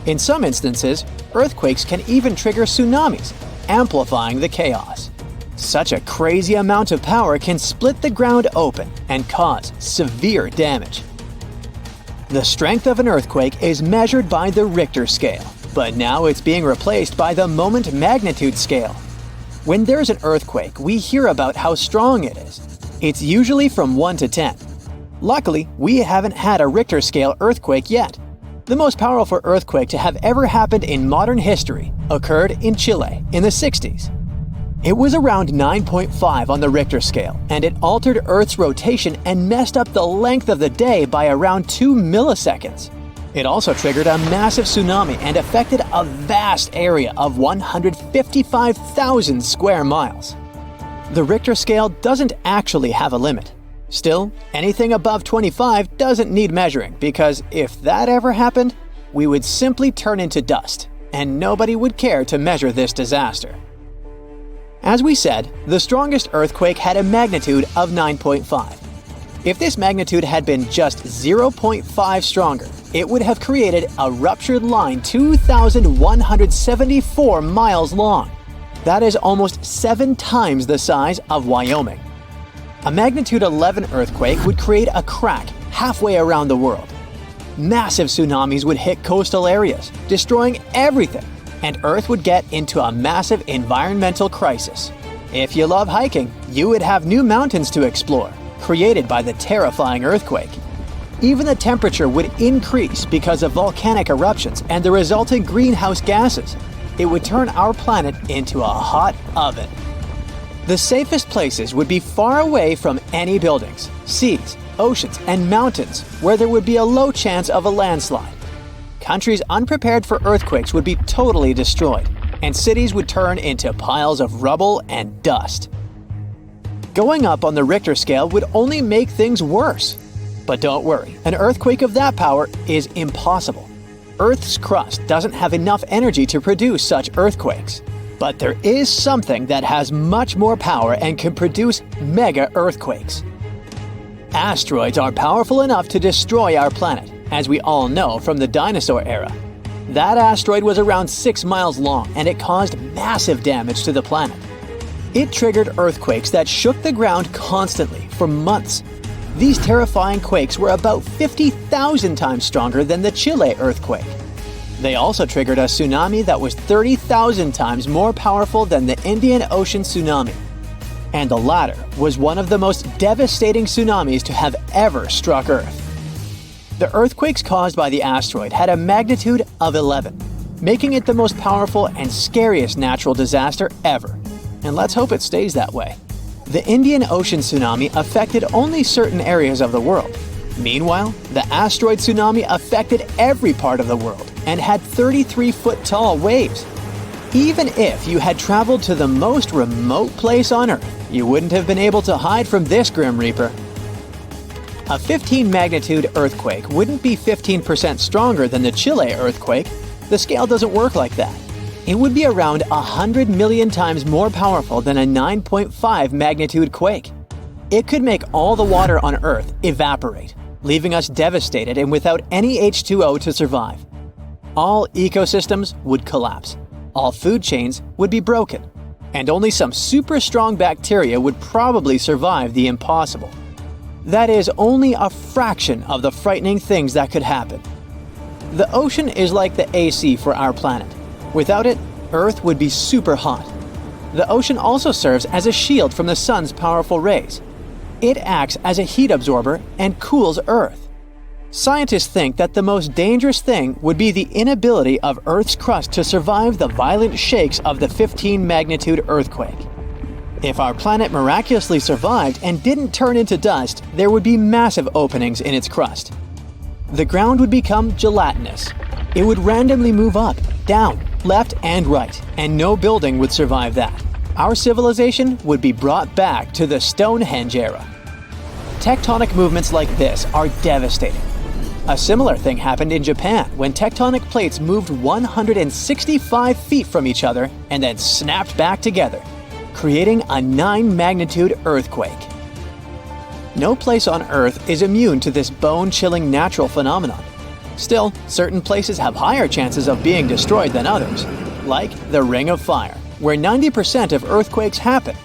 In some instances, earthquakes can even trigger tsunamis, amplifying the chaos. Such a crazy amount of power can split the ground open and cause severe damage. The strength of an earthquake is measured by the Richter scale, but now it's being replaced by the moment magnitude scale. When there's an earthquake, we hear about how strong it is. It's usually from 1 to 10. Luckily, we haven't had a Richter scale earthquake yet. The most powerful earthquake to have ever happened in modern history occurred in Chile in the 60s. It was around 9.5 on the Richter scale, and it altered Earth's rotation and messed up the length of the day by around 2 milliseconds. It also triggered a massive tsunami and affected a vast area of 155,000 square miles. The Richter scale doesn't actually have a limit. Still, anything above 25 doesn't need measuring because if that ever happened, we would simply turn into dust, and nobody would care to measure this disaster. As we said, the strongest earthquake had a magnitude of 9.5. If this magnitude had been just 0.5 stronger, it would have created a ruptured line 2,174 miles long. That is almost 7 times the size of Wyoming. A magnitude 11 earthquake would create a crack halfway around the world. Massive tsunamis would hit coastal areas, destroying everything, and Earth would get into a massive environmental crisis. If you love hiking, you would have new mountains to explore, created by the terrifying earthquake. Even the temperature would increase because of volcanic eruptions and the resulting greenhouse gases. It would turn our planet into a hot oven. The safest places would be far away from any buildings, seas, oceans, and mountains where there would be a low chance of a landslide. Countries unprepared for earthquakes would be totally destroyed, and cities would turn into piles of rubble and dust. Going up on the Richter scale would only make things worse. But don't worry, an earthquake of that power is impossible. Earth's crust doesn't have enough energy to produce such earthquakes. But there is something that has much more power and can produce mega earthquakes. Asteroids are powerful enough to destroy our planet, as we all know from the dinosaur era. That asteroid was around 6 miles long and it caused massive damage to the planet. It triggered earthquakes that shook the ground constantly for months. These terrifying quakes were about 50,000 times stronger than the Chile earthquake. They also triggered a tsunami that was 30,000 times more powerful than the Indian Ocean tsunami. And the latter was one of the most devastating tsunamis to have ever struck Earth. The earthquakes caused by the asteroid had a magnitude of 11, making it the most powerful and scariest natural disaster ever. And let's hope it stays that way. The Indian Ocean tsunami affected only certain areas of the world. Meanwhile, the asteroid tsunami affected every part of the world and had 33-foot-tall waves. Even if you had traveled to the most remote place on Earth, you wouldn't have been able to hide from this Grim Reaper. A 15-magnitude earthquake wouldn't be 15% stronger than the Chile earthquake. The scale doesn't work like that. It would be around 100 million times more powerful than a 9.5 magnitude quake. It could make all the water on Earth evaporate, leaving us devastated and without any H2O to survive. All ecosystems would collapse, all food chains would be broken, and only some super strong bacteria would probably survive the impossible. That is only a fraction of the frightening things that could happen. The ocean is like the AC for our planet. Without it, Earth would be super hot. The ocean also serves as a shield from the sun's powerful rays. It acts as a heat absorber and cools Earth. Scientists think that the most dangerous thing would be the inability of Earth's crust to survive the violent shakes of the 15-magnitude earthquake. If our planet miraculously survived and didn't turn into dust, there would be massive openings in its crust. The ground would become gelatinous. It would randomly move up, down, left, and right, and no building would survive that. Our civilization would be brought back to the Stonehenge era. Tectonic movements like this are devastating. A similar thing happened in Japan when tectonic plates moved 165 feet from each other and then snapped back together, creating a 9-magnitude earthquake. No place on Earth is immune to this bone-chilling natural phenomenon. Still, certain places have higher chances of being destroyed than others, like the Ring of Fire, where 90% of earthquakes happen.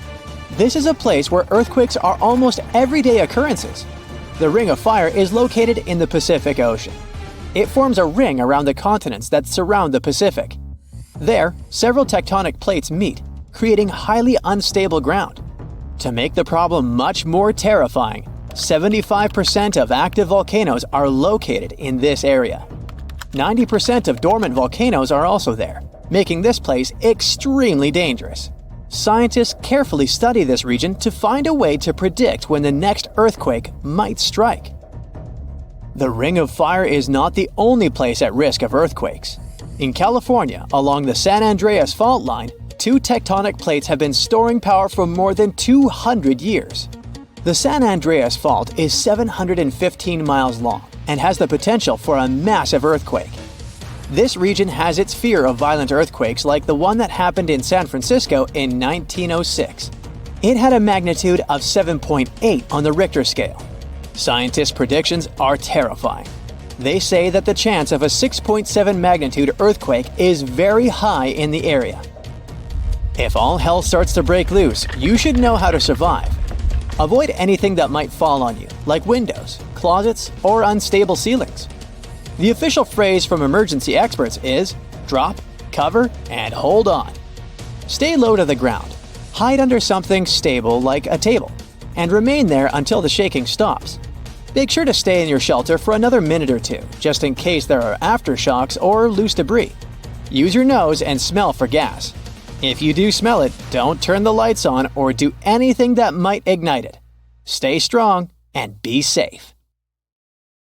This is a place where earthquakes are almost everyday occurrences. The Ring of Fire is located in the Pacific Ocean. It forms a ring around the continents that surround the Pacific. There, several tectonic plates meet, creating highly unstable ground. To make the problem much more terrifying, 75% of active volcanoes are located in this area. 90% of dormant volcanoes are also there, making this place extremely dangerous. Scientists carefully study this region to find a way to predict when the next earthquake might strike. The Ring of Fire is not the only place at risk of earthquakes. In California, along the San Andreas fault line, two tectonic plates have been storing power for more than 200 years. The San Andreas Fault is 715 miles long and has the potential for a massive earthquake. This region has its fear of violent earthquakes like the one that happened in San Francisco in 1906. It had a magnitude of 7.8 on the Richter scale. Scientists' predictions are terrifying. They say that the chance of a 6.7 magnitude earthquake is very high in the area. If all hell starts to break loose, you should know how to survive. Avoid anything that might fall on you, like windows, closets, or unstable ceilings. The official phrase from emergency experts is drop, cover, and hold on. Stay low to the ground. Hide under something stable like a table, and remain there until the shaking stops. Make sure to stay in your shelter for another minute or two, just in case there are aftershocks or loose debris. Use your nose and smell for gas. If you do smell it, don't turn the lights on or do anything that might ignite it. Stay strong and be safe.